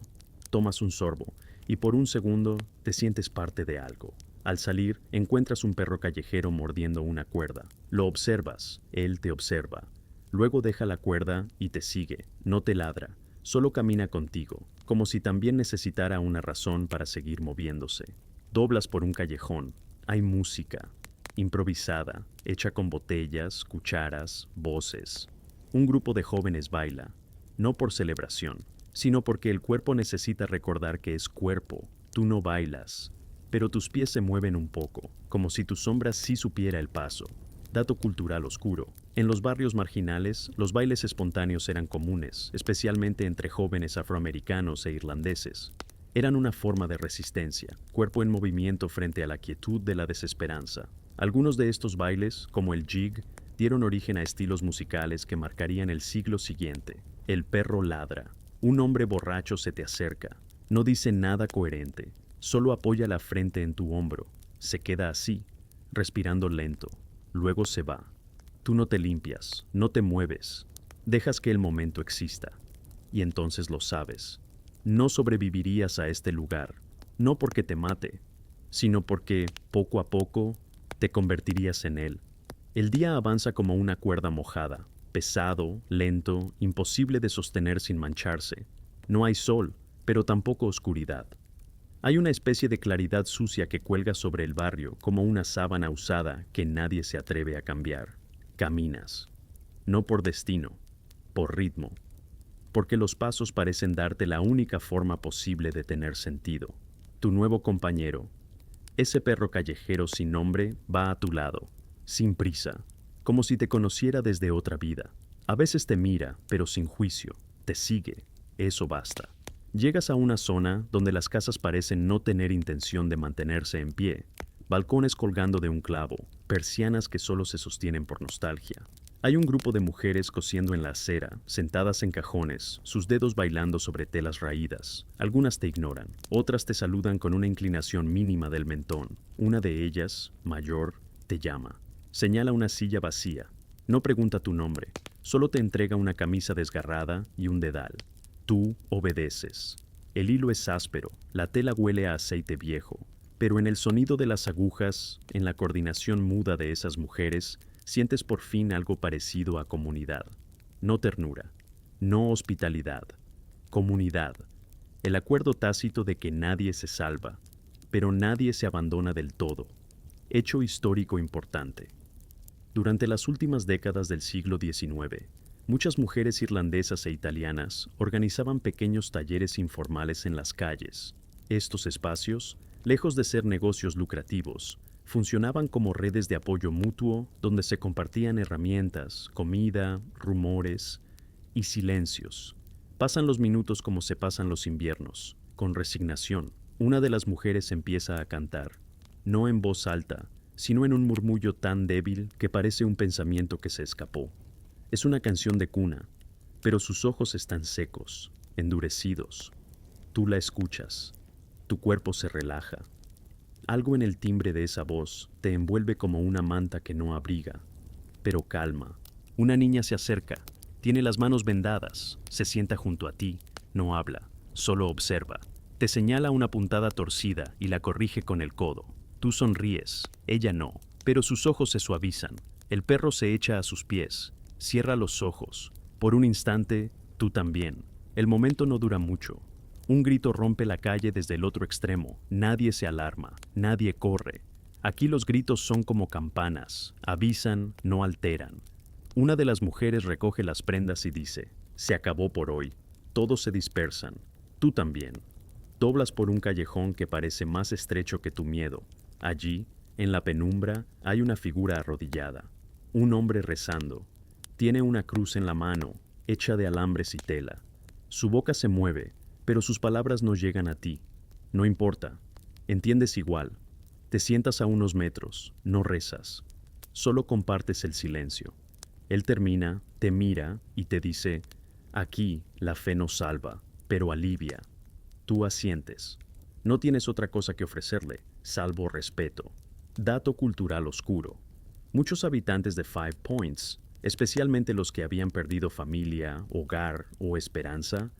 Tomas un sorbo y por un segundo te sientes parte de algo. Al salir, encuentras un perro callejero mordiendo una cuerda. Lo observas, él te observa. Luego deja la cuerda y te sigue. No te ladra, solo camina contigo, como si también necesitara una razón para seguir moviéndose. Doblas por un callejón. Hay música, improvisada, hecha con botellas, cucharas, voces. Un grupo de jóvenes baila, no por celebración, sino porque el cuerpo necesita recordar que es cuerpo. Tú no bailas, pero tus pies se mueven un poco, como si tu sombra sí supiera el paso. Dato cultural oscuro. En los barrios marginales, los bailes espontáneos eran comunes, especialmente entre jóvenes afroamericanos e irlandeses. Eran una forma de resistencia, cuerpo en movimiento frente a la quietud de la desesperanza. Algunos de estos bailes, como el jig, dieron origen a estilos musicales que marcarían el siglo siguiente. El perro ladra. Un hombre borracho se te acerca. No dice nada coherente, solo apoya la frente en tu hombro. Se queda así, respirando lento. Luego se va. Tú no te limpias, no te mueves. Dejas que el momento exista. Y entonces lo sabes. No sobrevivirías a este lugar, no porque te mate, sino porque, poco a poco, te convertirías en él. El día avanza como una cuerda mojada, pesado, lento, imposible de sostener sin mancharse. No hay sol, pero tampoco oscuridad. Hay una especie de claridad sucia que cuelga sobre el barrio como una sábana usada que nadie se atreve a cambiar. Caminas, no por destino, por ritmo, porque los pasos parecen darte la única forma posible de tener sentido. Tu nuevo compañero, ese perro callejero sin nombre, va a tu lado, sin prisa, como si te conociera desde otra vida. A veces te mira, pero sin juicio, te sigue, eso basta. Llegas a una zona donde las casas parecen no tener intención de mantenerse en pie. balcones colgando de un clavo, persianas que solo se sostienen por nostalgia. Hay un grupo de mujeres cosiendo en la acera, sentadas en cajones, sus dedos bailando sobre telas raídas. Algunas te ignoran, otras te saludan con una inclinación mínima del mentón. Una de ellas, mayor, te llama. Señala una silla vacía. No pregunta tu nombre, solo te entrega una camisa desgarrada y un dedal. Tú obedeces. El hilo es áspero, la tela huele a aceite viejo, pero en el sonido de las agujas, en la coordinación muda de esas mujeres, sientes por fin algo parecido a comunidad. No ternura, no hospitalidad, comunidad. El acuerdo tácito de que nadie se salva, pero nadie se abandona del todo. Hecho histórico importante. Durante las últimas décadas del siglo XIX, muchas mujeres irlandesas e italianas organizaban pequeños talleres informales en las calles. Estos espacios, lejos de ser negocios lucrativos, funcionaban como redes de apoyo mutuo donde se compartían herramientas, comida, rumores y silencios. Pasan los minutos como se pasan los inviernos, con resignación. Una de las mujeres empieza a cantar, no en voz alta, sino en un murmullo tan débil que parece un pensamiento que se escapó. Es una canción de cuna, pero sus ojos están secos, endurecidos. Tú la escuchas, tu cuerpo se relaja. Algo en el timbre de esa voz te envuelve como una manta que no abriga, pero calma. Una niña se acerca, tiene las manos vendadas, se sienta junto a ti, no habla, solo observa. Te señala una puntada torcida y la corrige con el codo. Tú sonríes, ella no, pero sus ojos se suavizan. El perro se echa a sus pies, cierra los ojos. Por un instante, tú también. El momento no dura mucho. Un grito rompe la calle desde el otro extremo. Nadie se alarma, nadie corre. Aquí los gritos son como campanas, avisan, no alteran. Una de las mujeres recoge las prendas y dice, se acabó por hoy. Todos se dispersan. Tú también. Doblas por un callejón que parece más estrecho que tu miedo. Allí, en la penumbra, hay una figura arrodillada. Un hombre rezando. Tiene una cruz en la mano, hecha de alambres y tela. Su boca se mueve, pero sus palabras no llegan a ti. No importa. Entiendes igual. Te sientas a unos metros, no rezas. Solo compartes el silencio. Él termina, te mira y te dice, aquí la fe no salva, pero alivia. Tú asientes. No tienes otra cosa que ofrecerle, salvo respeto. Dato cultural oscuro. Muchos habitantes de Five Points, especialmente los que habían perdido familia, hogar o esperanza,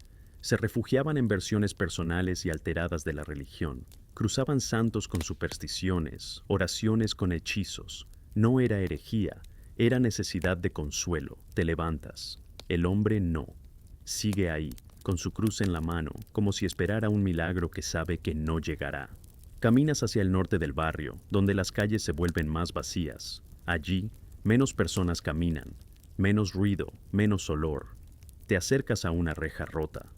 se refugiaban en versiones personales y alteradas de la religión. Cruzaban santos con supersticiones, oraciones con hechizos. No era herejía, era necesidad de consuelo. Te levantas. El hombre no. Sigue ahí, con su cruz en la mano, como si esperara un milagro que sabe que no llegará. Caminas hacia el norte del barrio, donde las calles se vuelven más vacías. Allí, menos personas caminan, menos ruido, menos olor. Te acercas a una reja rota.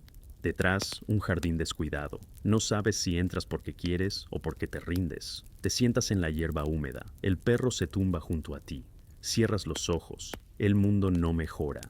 Detrás, un jardín descuidado. No sabes si entras porque quieres o porque te rindes. Te sientas en la hierba húmeda. El perro se tumba junto a ti. Cierras los ojos. El mundo no mejora.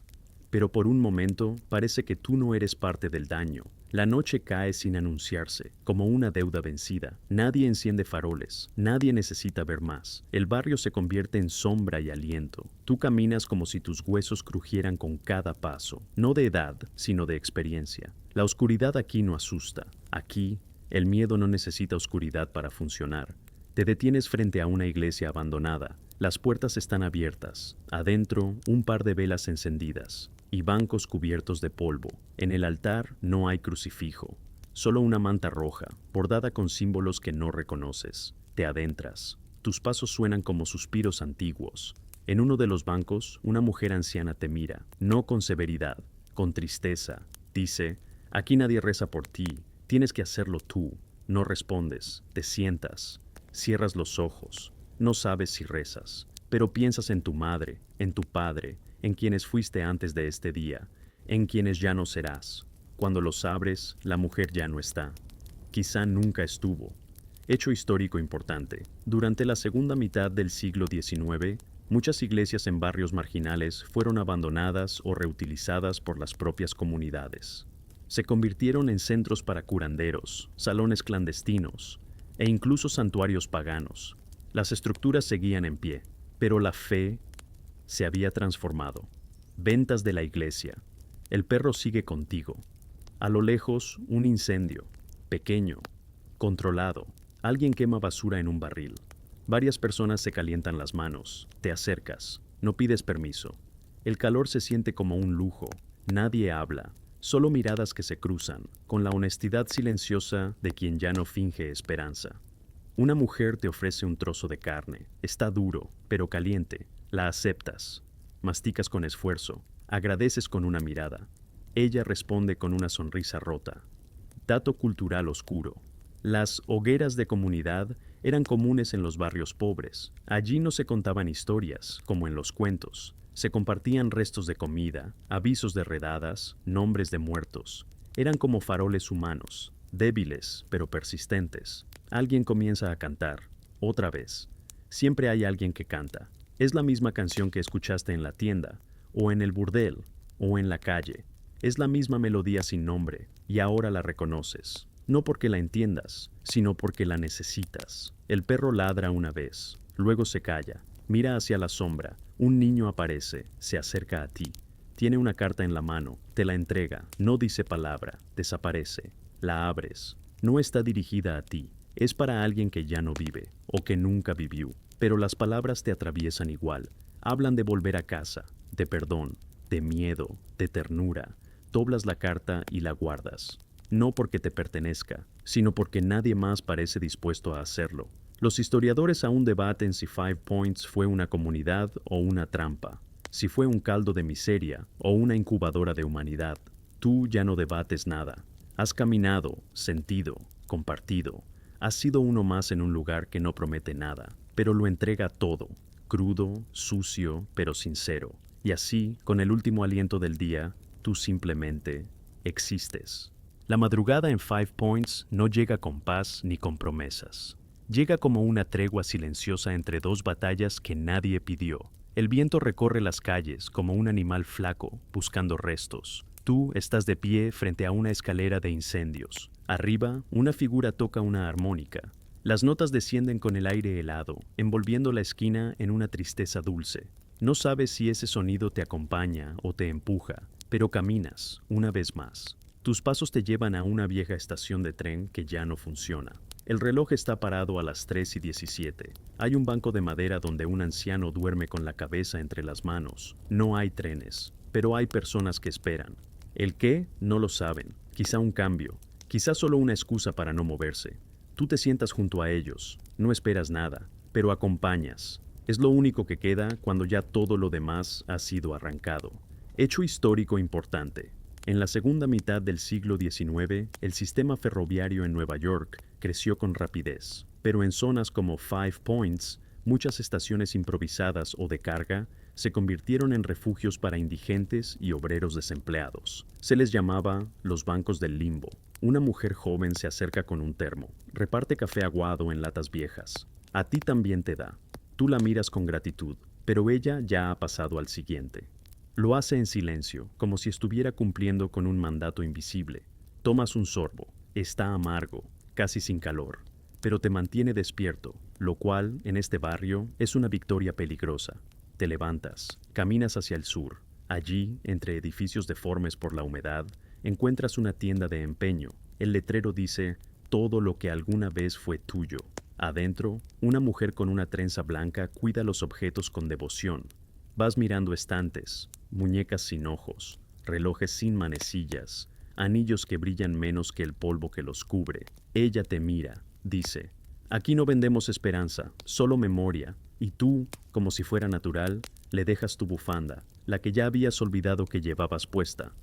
Pero por un momento parece que tú no eres parte del daño. La noche cae sin anunciarse, como una deuda vencida. Nadie enciende faroles, nadie necesita ver más. El barrio se convierte en sombra y aliento. Tú caminas como si tus huesos crujieran con cada paso, no de edad, sino de experiencia. La oscuridad aquí no asusta. Aquí, el miedo no necesita oscuridad para funcionar. Te detienes frente a una iglesia abandonada. Las puertas están abiertas. Adentro, un par de velas encendidas y bancos cubiertos de polvo. En el altar no hay crucifijo, solo una manta roja, bordada con símbolos que no reconoces. Te adentras. Tus pasos suenan como suspiros antiguos. En uno de los bancos, una mujer anciana te mira, no con severidad, con tristeza. Dice, aquí nadie reza por ti, tienes que hacerlo tú. No respondes, te sientas, cierras los ojos. No sabes si rezas, pero piensas en tu madre, en tu padre, en quienes fuiste antes de este día, en quienes ya no serás. Cuando los abres, la mujer ya no está. Quizá nunca estuvo. Hecho histórico importante. Durante la segunda mitad del siglo XIX, muchas iglesias en barrios marginales fueron abandonadas o reutilizadas por las propias comunidades. Se convirtieron en centros para curanderos, salones clandestinos e incluso santuarios paganos. Las estructuras seguían en pie, pero la fe se había transformado. Ventas de la iglesia. El perro sigue contigo. A lo lejos, un incendio. Pequeño. Controlado. Alguien quema basura en un barril. Varias personas se calientan las manos. Te acercas. No pides permiso. El calor se siente como un lujo. Nadie habla. Solo miradas que se cruzan, con la honestidad silenciosa de quien ya no finge esperanza. Una mujer te ofrece un trozo de carne. Está duro, pero caliente. La aceptas. Masticas con esfuerzo. Agradeces con una mirada. Ella responde con una sonrisa rota. Dato cultural oscuro. Las hogueras de comunidad eran comunes en los barrios pobres. Allí no se contaban historias, como en los cuentos. Se compartían restos de comida, avisos de redadas, nombres de muertos. Eran como faroles humanos, débiles pero persistentes. Alguien comienza a cantar, otra vez. Siempre hay alguien que canta. Es la misma canción que escuchaste en la tienda, o en el burdel, o en la calle. Es la misma melodía sin nombre, y ahora la reconoces. No porque la entiendas, sino porque la necesitas. El perro ladra una vez, luego se calla, mira hacia la sombra. Un niño aparece, se acerca a ti. Tiene una carta en la mano, te la entrega, no dice palabra, desaparece. La abres. No está dirigida a ti, es para alguien que ya no vive, o que nunca vivió. Pero las palabras te atraviesan igual. Hablan de volver a casa, de perdón, de miedo, de ternura. Doblas la carta y la guardas. No porque te pertenezca, sino porque nadie más parece dispuesto a hacerlo. Los historiadores aún debaten si Five Points fue una comunidad o una trampa, si fue un caldo de miseria o una incubadora de humanidad. Tú ya no debates nada. Has caminado, sentido, compartido. Has sido uno más en un lugar que no promete nada, pero lo entrega todo, crudo, sucio, pero sincero. Y así, con el último aliento del día, tú simplemente existes. La madrugada en Five Points no llega con paz ni con promesas. Llega como una tregua silenciosa entre dos batallas que nadie pidió. El viento recorre las calles como un animal flaco, buscando restos. Tú estás de pie frente a una escalera de incendios. Arriba, una figura toca una armónica. Las notas descienden con el aire helado, envolviendo la esquina en una tristeza dulce. No sabes si ese sonido te acompaña o te empuja, pero caminas, una vez más. Tus pasos te llevan a una vieja estación de tren que ya no funciona. El reloj está parado a las 3:17. Hay un banco de madera donde un anciano duerme con la cabeza entre las manos. No hay trenes, pero hay personas que esperan. ¿El qué? No lo saben. Quizá un cambio, quizá solo una excusa para no moverse. Tú te sientas junto a ellos, no esperas nada, pero acompañas. Es lo único que queda cuando ya todo lo demás ha sido arrancado. Hecho histórico importante. En la segunda mitad del siglo XIX, el sistema ferroviario en Nueva York creció con rapidez, pero en zonas como Five Points, muchas estaciones improvisadas o de carga se convirtieron en refugios para indigentes y obreros desempleados. Se les llamaba los bancos del limbo. Una mujer joven se acerca con un termo, reparte café aguado en latas viejas. A ti también te da. Tú la miras con gratitud, pero ella ya ha pasado al siguiente. Lo hace en silencio, como si estuviera cumpliendo con un mandato invisible. Tomas un sorbo. Está amargo, casi sin calor, pero te mantiene despierto, lo cual, en este barrio, es una victoria peligrosa. Te levantas, caminas hacia el sur. Allí, entre edificios deformes por la humedad, encuentras una tienda de empeño. El letrero dice, todo lo que alguna vez fue tuyo. Adentro, una mujer con una trenza blanca cuida los objetos con devoción. Vas mirando estantes, muñecas sin ojos, relojes sin manecillas, anillos que brillan menos que el polvo que los cubre. Ella te mira, dice, aquí no vendemos esperanza, solo memoria. Y tú, como si fuera natural, le dejas tu bufanda, la que ya habías olvidado que llevabas puesta.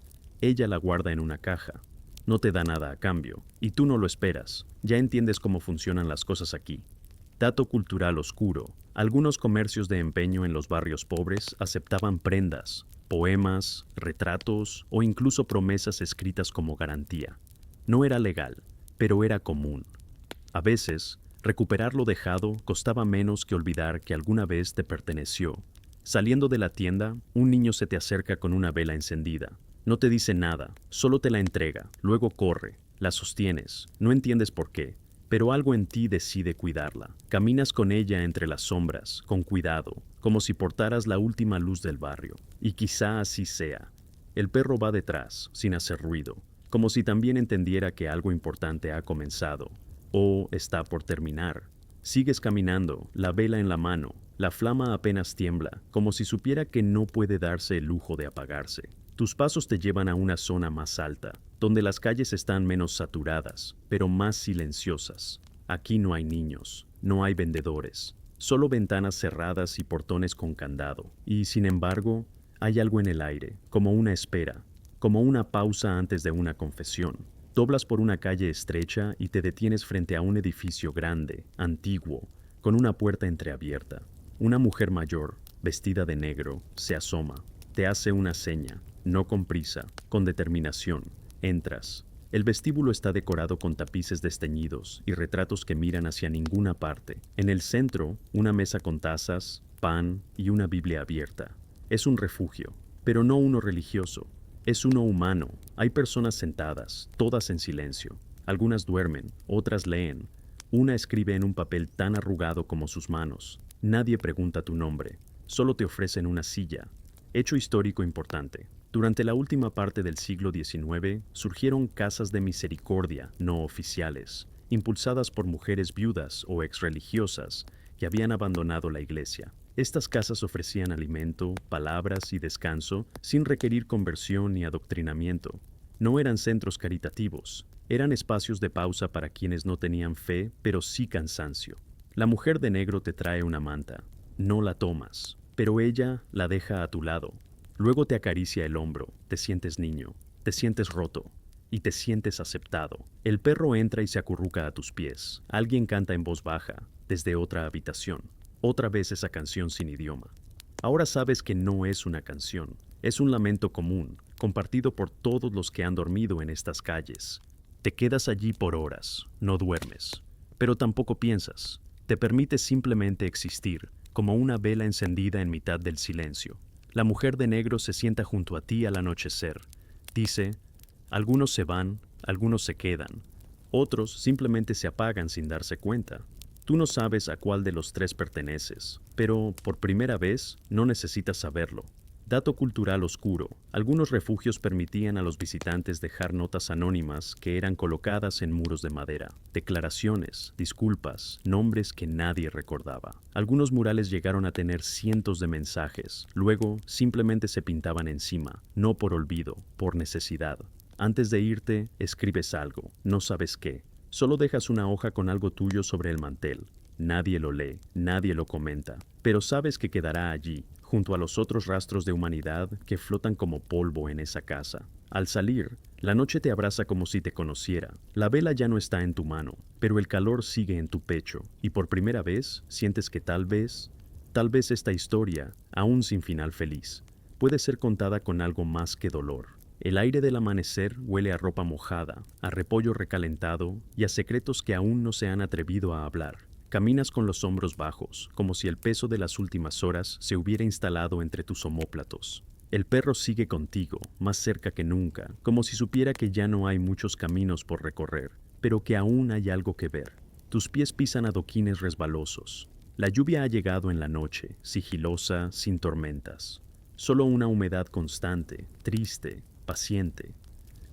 Ella la guarda en una caja. No te da nada a cambio, y tú no lo esperas. Ya entiendes cómo funcionan las cosas aquí. Dato cultural oscuro. Algunos comercios de empeño en los barrios pobres aceptaban prendas, poemas, retratos o incluso promesas escritas como garantía. No era legal, pero era común. A veces, recuperar lo dejado costaba menos que olvidar que alguna vez te perteneció. Saliendo de la tienda, un niño se te acerca con una vela encendida. No te dice nada, solo te la entrega, luego corre, la sostienes, no entiendes por qué, pero algo en ti decide cuidarla. Caminas con ella entre las sombras, con cuidado, como si portaras la última luz del barrio. Y quizá así sea. El perro va detrás, sin hacer ruido, como si también entendiera que algo importante ha comenzado, o está por terminar. Sigues caminando, la vela en la mano, la flama apenas tiembla, como si supiera que no puede darse el lujo de apagarse. Tus pasos te llevan a una zona más alta, donde las calles están menos saturadas, pero más silenciosas. Aquí no hay niños, no hay vendedores, solo ventanas cerradas y portones con candado. Y, sin embargo, hay algo en el aire, como una espera, como una pausa antes de una confesión. Doblas por una calle estrecha y te detienes frente a un edificio grande, antiguo, con una puerta entreabierta. Una mujer mayor, vestida de negro, se asoma. Te hace una seña, no con prisa, con determinación. Entras. El vestíbulo está decorado con tapices desteñidos y retratos que miran hacia ninguna parte. En el centro, una mesa con tazas, pan y una Biblia abierta. Es un refugio, pero no uno religioso. Es uno humano. Hay personas sentadas, todas en silencio. Algunas duermen, otras leen. Una escribe en un papel tan arrugado como sus manos. Nadie pregunta tu nombre, solo te ofrecen una silla. Hecho histórico importante. Durante la última parte del siglo XIX surgieron casas de misericordia no oficiales, impulsadas por mujeres viudas o exreligiosas que habían abandonado la iglesia. Estas casas ofrecían alimento, palabras y descanso sin requerir conversión ni adoctrinamiento. No eran centros caritativos, eran espacios de pausa para quienes no tenían fe, pero sí cansancio. La mujer de negro te trae una manta. No la tomas, pero ella la deja a tu lado. Luego te acaricia el hombro, te sientes niño, te sientes roto y te sientes aceptado. El perro entra y se acurruca a tus pies. Alguien canta en voz baja, desde otra habitación. Otra vez esa canción sin idioma. Ahora sabes que no es una canción, es un lamento común, compartido por todos los que han dormido en estas calles. Te quedas allí por horas, no duermes, pero tampoco piensas. Te permites simplemente existir, como una vela encendida en mitad del silencio. La mujer de negro se sienta junto a ti al anochecer. Dice, algunos se van, algunos se quedan, otros simplemente se apagan sin darse cuenta. Tú no sabes a cuál de los tres perteneces, pero por primera vez no necesitas saberlo. Dato cultural oscuro, algunos refugios permitían a los visitantes dejar notas anónimas que eran colocadas en muros de madera, declaraciones, disculpas, nombres que nadie recordaba. Algunos murales llegaron a tener cientos de mensajes, luego simplemente se pintaban encima, no por olvido, por necesidad. Antes de irte, escribes algo, no sabes qué, solo dejas una hoja con algo tuyo sobre el mantel. Nadie lo lee, nadie lo comenta, pero sabes que quedará allí, junto a los otros rastros de humanidad que flotan como polvo en esa casa. Al salir, la noche te abraza como si te conociera. La vela ya no está en tu mano, pero el calor sigue en tu pecho, y por primera vez sientes que tal vez esta historia, aún sin final feliz, puede ser contada con algo más que dolor. El aire del amanecer huele a ropa mojada, a repollo recalentado y a secretos que aún no se han atrevido a hablar. Caminas con los hombros bajos, como si el peso de las últimas horas se hubiera instalado entre tus omóplatos. El perro sigue contigo, más cerca que nunca, como si supiera que ya no hay muchos caminos por recorrer, pero que aún hay algo que ver. Tus pies pisan adoquines resbalosos. La lluvia ha llegado en la noche, sigilosa, sin tormentas. Solo una humedad constante, triste, paciente.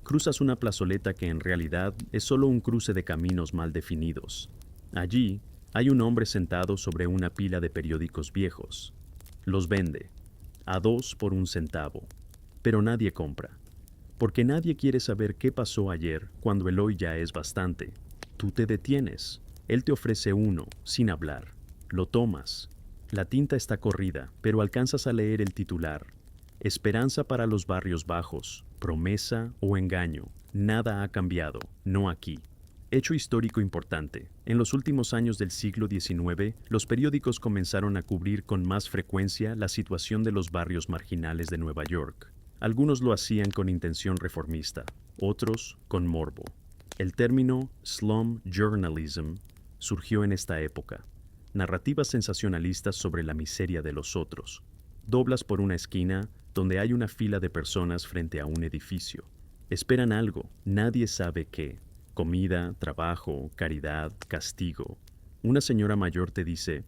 Cruzas una plazoleta que en realidad es solo un cruce de caminos mal definidos. Allí, hay un hombre sentado sobre una pila de periódicos viejos. Los vende, a 2 por 1 centavo, pero nadie compra, porque nadie quiere saber qué pasó ayer cuando el hoy ya es bastante. Tú te detienes, él te ofrece uno, sin hablar. Lo tomas. La tinta está corrida, pero alcanzas a leer el titular. Esperanza para los barrios bajos, promesa o engaño. Nada ha cambiado, no aquí. Hecho histórico importante. En los últimos años del siglo XIX, los periódicos comenzaron a cubrir con más frecuencia la situación de los barrios marginales de Nueva York. Algunos lo hacían con intención reformista, otros con morbo. El término slum journalism surgió en esta época. Narrativas sensacionalistas sobre la miseria de los otros. Doblas por una esquina donde hay una fila de personas frente a un edificio. Esperan algo, nadie sabe qué. Comida, trabajo, caridad, castigo. Una señora mayor te dice,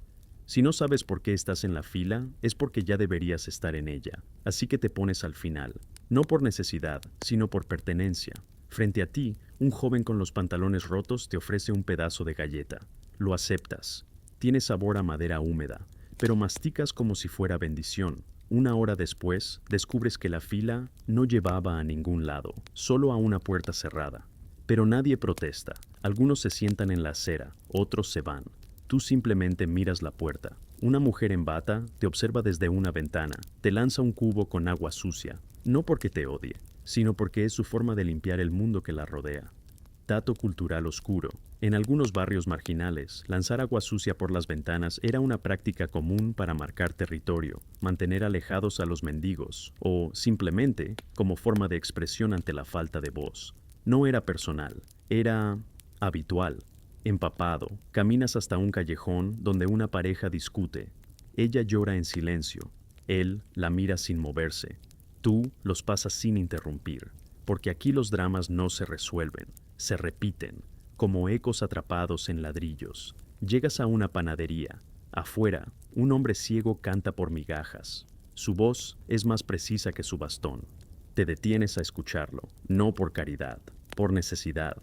si no sabes por qué estás en la fila, es porque ya deberías estar en ella, así que te pones al final, no por necesidad, sino por pertenencia. Frente a ti, un joven con los pantalones rotos te ofrece un pedazo de galleta. Lo aceptas. Tiene sabor a madera húmeda, pero masticas como si fuera bendición. Una hora después, descubres que la fila no llevaba a ningún lado, solo a una puerta cerrada. Pero nadie protesta. Algunos se sientan en la acera, otros se van. Tú simplemente miras la puerta. Una mujer en bata te observa desde una ventana, te lanza un cubo con agua sucia, no porque te odie, sino porque es su forma de limpiar el mundo que la rodea. Dato cultural oscuro. En algunos barrios marginales, lanzar agua sucia por las ventanas era una práctica común para marcar territorio, mantener alejados a los mendigos, o, simplemente, como forma de expresión ante la falta de voz. No era personal, era habitual. Empapado, caminas hasta un callejón donde una pareja discute. Ella llora en silencio, él la mira sin moverse. Tú los pasas sin interrumpir, porque aquí los dramas no se resuelven, se repiten, como ecos atrapados en ladrillos. Llegas a una panadería. Afuera, un hombre ciego canta por migajas. Su voz es más precisa que su bastón. Te detienes a escucharlo, no por caridad, por necesidad,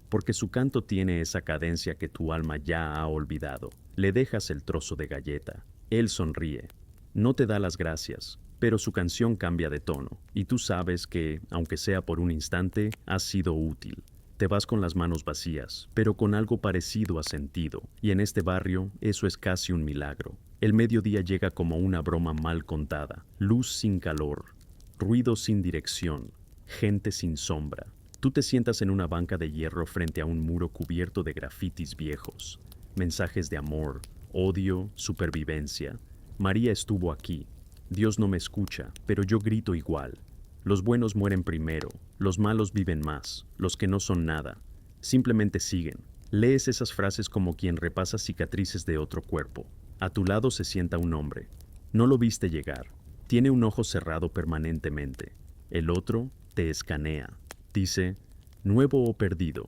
porque su canto tiene esa cadencia que tu alma ya ha olvidado. Le dejas el trozo de galleta. Él sonríe. No te da las gracias, pero su canción cambia de tono, y tú sabes que, aunque sea por un instante, has sido útil. Te vas con las manos vacías, pero con algo parecido a sentido, y en este barrio eso es casi un milagro. El mediodía llega como una broma mal contada, luz sin calor, ruido sin dirección, gente sin sombra. Tú te sientas en una banca de hierro frente a un muro cubierto de grafitis viejos, mensajes de amor, odio, supervivencia. María estuvo aquí. Dios no me escucha, pero yo grito igual. Los buenos mueren primero, los malos viven más, los que no son nada. Simplemente siguen. Lees esas frases como quien repasa cicatrices de otro cuerpo. A tu lado se sienta un hombre. No lo viste llegar. Tiene un ojo cerrado permanentemente. El otro te escanea. Dice, nuevo o perdido.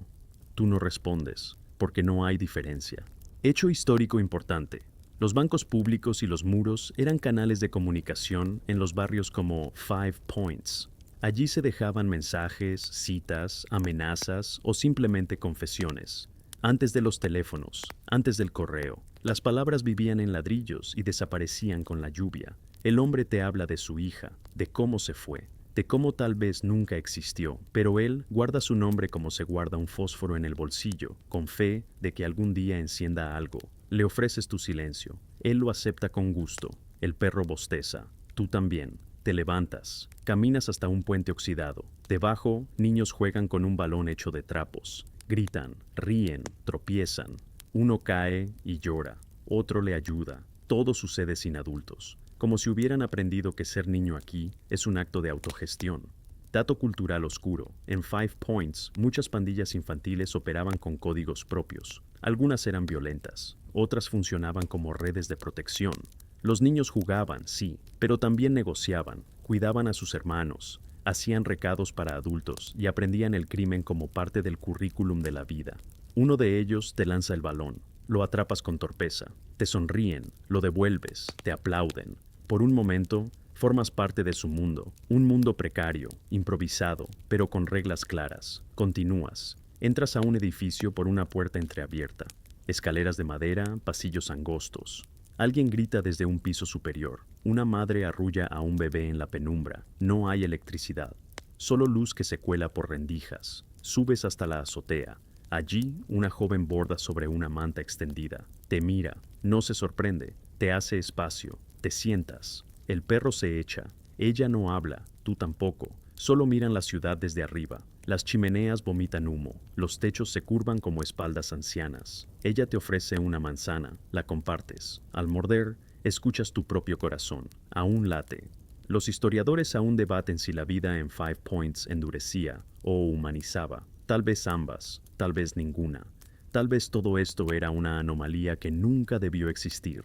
Tú no respondes, porque no hay diferencia. Hecho histórico importante. Los bancos públicos y los muros eran canales de comunicación en los barrios como Five Points. Allí se dejaban mensajes, citas, amenazas o simplemente confesiones. Antes de los teléfonos, antes del correo, las palabras vivían en ladrillos y desaparecían con la lluvia. El hombre te habla de su hija, de cómo se fue, de cómo tal vez nunca existió, pero él guarda su nombre como se guarda un fósforo en el bolsillo, con fe de que algún día encienda algo. Le ofreces tu silencio. Él lo acepta con gusto. El perro bosteza. Tú también. Te levantas. Caminas hasta un puente oxidado. Debajo, niños juegan con un balón hecho de trapos. Gritan, ríen, tropiezan. Uno cae y llora. Otro le ayuda. Todo sucede sin adultos, como si hubieran aprendido que ser niño aquí es un acto de autogestión. Dato cultural oscuro. En Five Points, muchas pandillas infantiles operaban con códigos propios. Algunas eran violentas, otras funcionaban como redes de protección. Los niños jugaban, sí, pero también negociaban, cuidaban a sus hermanos, hacían recados para adultos y aprendían el crimen como parte del currículum de la vida. Uno de ellos te lanza el balón. Lo atrapas con torpeza, te sonríen, lo devuelves, te aplauden. Por un momento, formas parte de su mundo, un mundo precario, improvisado, pero con reglas claras. Continúas, entras a un edificio por una puerta entreabierta, escaleras de madera, pasillos angostos. Alguien grita desde un piso superior, una madre arrulla a un bebé en la penumbra, no hay electricidad, solo luz que se cuela por rendijas. Subes hasta la azotea. Allí, una joven borda sobre una manta extendida. Te mira, no se sorprende, te hace espacio, te sientas. El perro se echa. Ella no habla, tú tampoco. Solo miran la ciudad desde arriba. Las chimeneas vomitan humo, los techos se curvan como espaldas ancianas. Ella te ofrece una manzana, la compartes. Al morder, escuchas tu propio corazón, aún late. Los historiadores aún debaten si la vida en Five Points endurecía o humanizaba. Tal vez ambas, tal vez ninguna. Tal vez todo esto era una anomalía que nunca debió existir.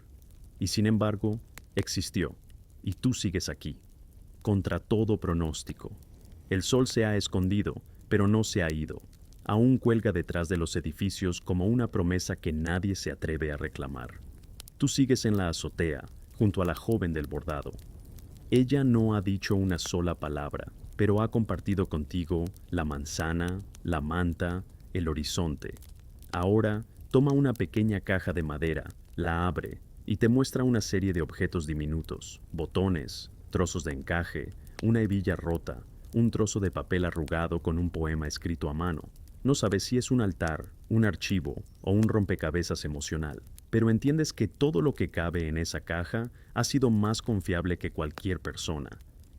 Y sin embargo, existió. Y tú sigues aquí, contra todo pronóstico. El sol se ha escondido, pero no se ha ido. Aún cuelga detrás de los edificios como una promesa que nadie se atreve a reclamar. Tú sigues en la azotea, junto a la joven del bordado. Ella no ha dicho una sola palabra, pero ha compartido contigo la manzana, la manta, el horizonte. Ahora, toma una pequeña caja de madera, la abre y te muestra una serie de objetos diminutos, botones, trozos de encaje, una hebilla rota, un trozo de papel arrugado con un poema escrito a mano. No sabes si es un altar, un archivo o un rompecabezas emocional, pero entiendes que todo lo que cabe en esa caja ha sido más confiable que cualquier persona.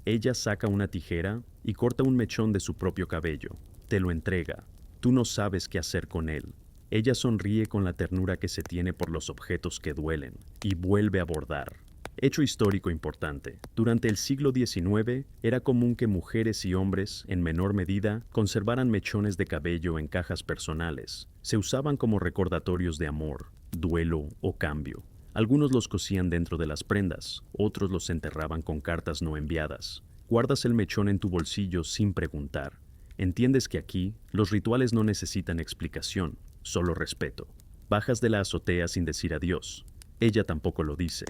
Ella saca una tijera y corta un mechón de su propio cabello. Te lo entrega. Tú no sabes qué hacer con él. Ella sonríe con la ternura que se tiene por los objetos que duelen y vuelve a bordar. Hecho histórico importante. Durante el siglo XIX era común que mujeres y hombres, en menor medida, conservaran mechones de cabello en cajas personales. Se usaban como recordatorios de amor, duelo o cambio. Algunos los cosían dentro de las prendas, otros los enterraban con cartas no enviadas. Guardas el mechón en tu bolsillo sin preguntar. Entiendes que aquí los rituales no necesitan explicación, solo respeto. Bajas de la azotea sin decir adiós. Ella tampoco lo dice.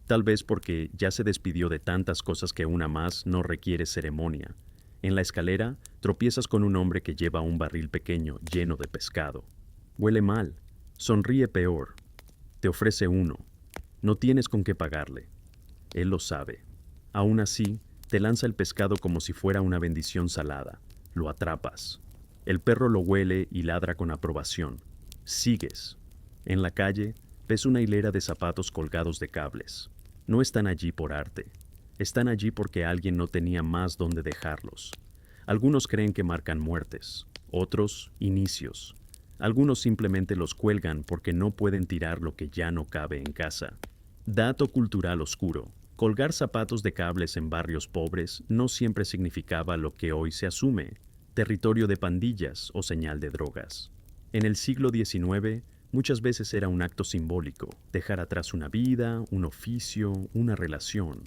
Tal vez porque ya se despidió de tantas cosas que una más no requiere ceremonia. En la escalera tropiezas con un hombre que lleva un barril pequeño lleno de pescado. Huele mal. Sonríe peor. Te ofrece uno. No tienes con qué pagarle. Él lo sabe. Aún así, te lanza el pescado como si fuera una bendición salada. Lo atrapas. El perro lo huele y ladra con aprobación. Sigues. En la calle, ves una hilera de zapatos colgados de cables. No están allí por arte. Están allí porque alguien no tenía más donde dejarlos. Algunos creen que marcan muertes, otros inicios. Algunos simplemente los cuelgan porque no pueden tirar lo que ya no cabe en casa. Dato cultural oscuro. Colgar zapatos de cables en barrios pobres no siempre significaba lo que hoy se asume, territorio de pandillas o señal de drogas. En el siglo XIX, muchas veces era un acto simbólico, dejar atrás una vida, un oficio, una relación.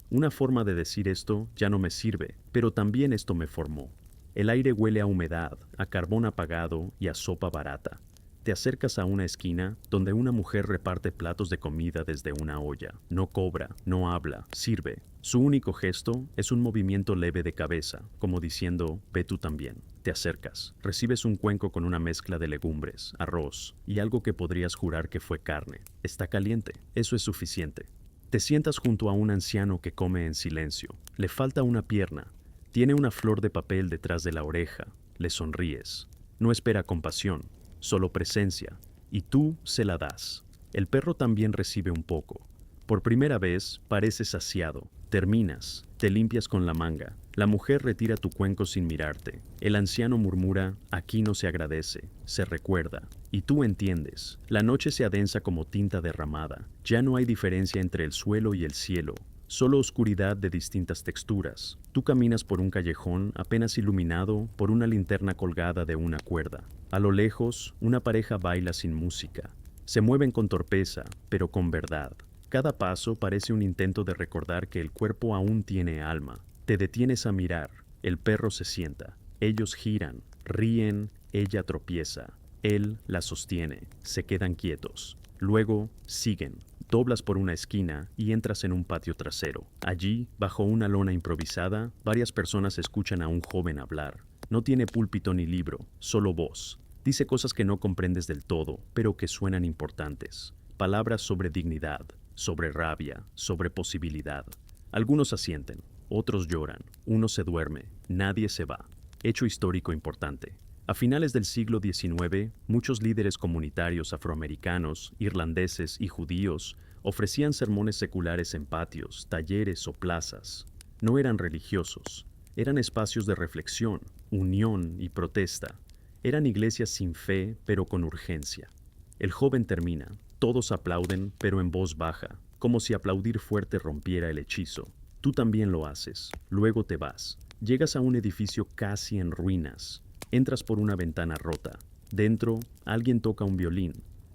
Una forma de decir esto ya no me sirve, pero también esto me formó. El aire huele a humedad, a carbón apagado y a sopa barata. Te acercas a una esquina donde una mujer reparte platos de comida desde una olla. No cobra, no habla, sirve. Su único gesto es un movimiento leve de cabeza, como diciendo, ve tú también. Te acercas, recibes un cuenco con una mezcla de legumbres, arroz y algo que podrías jurar que fue carne. Está caliente, eso es suficiente. Te sientas junto a un anciano que come en silencio. Le falta una pierna. Tiene una flor de papel detrás de la oreja. Le sonríes. No espera compasión, solo presencia, y tú se la das. El perro también recibe un poco. Por primera vez, pareces saciado. Terminas, te limpias con la manga. La mujer retira tu cuenco sin mirarte. El anciano murmura, aquí no se agradece, se recuerda. Y tú entiendes. La noche se adensa como tinta derramada. Ya no hay diferencia entre el suelo y el cielo. Solo oscuridad de distintas texturas. Tú caminas por un callejón apenas iluminado por una linterna colgada de una cuerda. A lo lejos, una pareja baila sin música. Se mueven con torpeza, pero con verdad. Cada paso parece un intento de recordar que el cuerpo aún tiene alma. Te detienes a mirar. El perro se sienta. Ellos giran, ríen, ella tropieza. Él la sostiene. Se quedan quietos. Luego, siguen. Doblas por una esquina y entras en un patio trasero. Allí, bajo una lona improvisada, varias personas escuchan a un joven hablar. No tiene púlpito ni libro, solo voz. Dice cosas que no comprendes del todo, pero que suenan importantes. Palabras sobre dignidad, sobre rabia, sobre posibilidad. Algunos asienten, otros lloran, uno se duerme, nadie se va. Hecho histórico importante. A finales del siglo XIX, muchos líderes comunitarios afroamericanos, irlandeses y judíos ofrecían sermones seculares en patios, talleres o plazas. No eran religiosos, eran espacios de reflexión, unión y protesta. Eran iglesias sin fe, pero con urgencia. El joven termina, todos aplauden, pero en voz baja, como si aplaudir fuerte rompiera el hechizo. Tú también lo haces, luego te vas. Llegas a un edificio casi en ruinas. Entras por una ventana rota. Dentro, alguien toca un violín.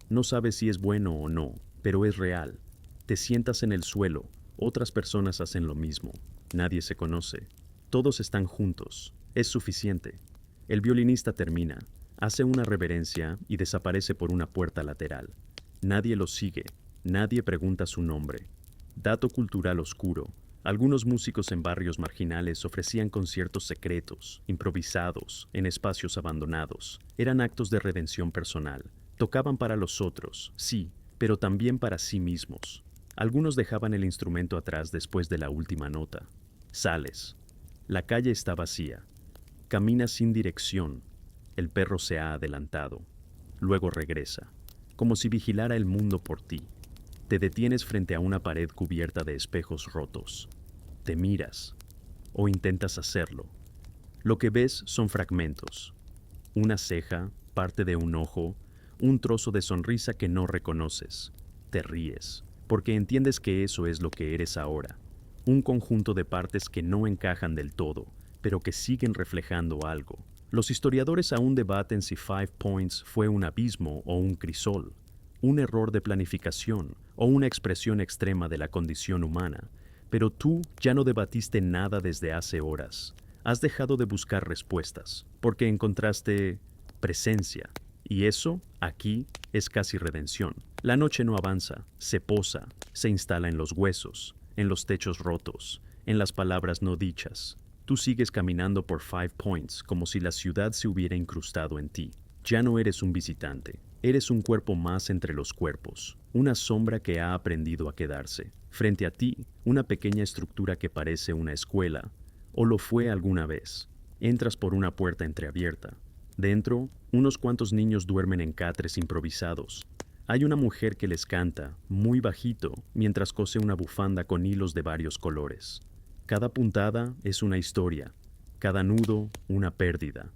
No sabes si es bueno o no, pero es real. Te sientas en el suelo. Otras personas hacen lo mismo. Nadie se conoce. Todos están juntos. Es suficiente. El violinista termina. Hace una reverencia y desaparece por una puerta lateral. Nadie lo sigue, nadie pregunta su nombre. Dato cultural oscuro. Algunos músicos en barrios marginales ofrecían conciertos secretos, improvisados, en espacios abandonados. Eran actos de redención personal. Tocaban para los otros, sí, pero también para sí mismos. Algunos dejaban el instrumento atrás después de la última nota. Sales. La calle está vacía. Caminas sin dirección. El perro se ha adelantado. Luego regresa, como si vigilara el mundo por ti. Te detienes frente a una pared cubierta de espejos rotos. Te miras, o intentas hacerlo. Lo que ves son fragmentos. Una ceja, parte de un ojo, un trozo de sonrisa que no reconoces. Te ríes, porque entiendes que eso es lo que eres ahora. Un conjunto de partes que no encajan del todo, pero que siguen reflejando algo. Los historiadores aún debaten si Five Points fue un abismo o un crisol, un error de planificación o una expresión extrema de la condición humana, pero tú ya no debatiste nada desde hace horas. Has dejado de buscar respuestas, porque encontraste presencia, y eso, aquí, es casi redención. La noche no avanza, se posa, se instala en los huesos, en los techos rotos, en las palabras no dichas. Tú sigues caminando por Five Points como si la ciudad se hubiera incrustado en ti. Ya no eres un visitante, eres un cuerpo más entre los cuerpos, una sombra que ha aprendido a quedarse. Frente a ti, una pequeña estructura que parece una escuela, o lo fue alguna vez. Entras por una puerta entreabierta. Dentro, unos cuantos niños duermen en catres improvisados. Hay una mujer que les canta, muy bajito, mientras cose una bufanda con hilos de varios colores. Cada puntada es una historia, cada nudo una pérdida.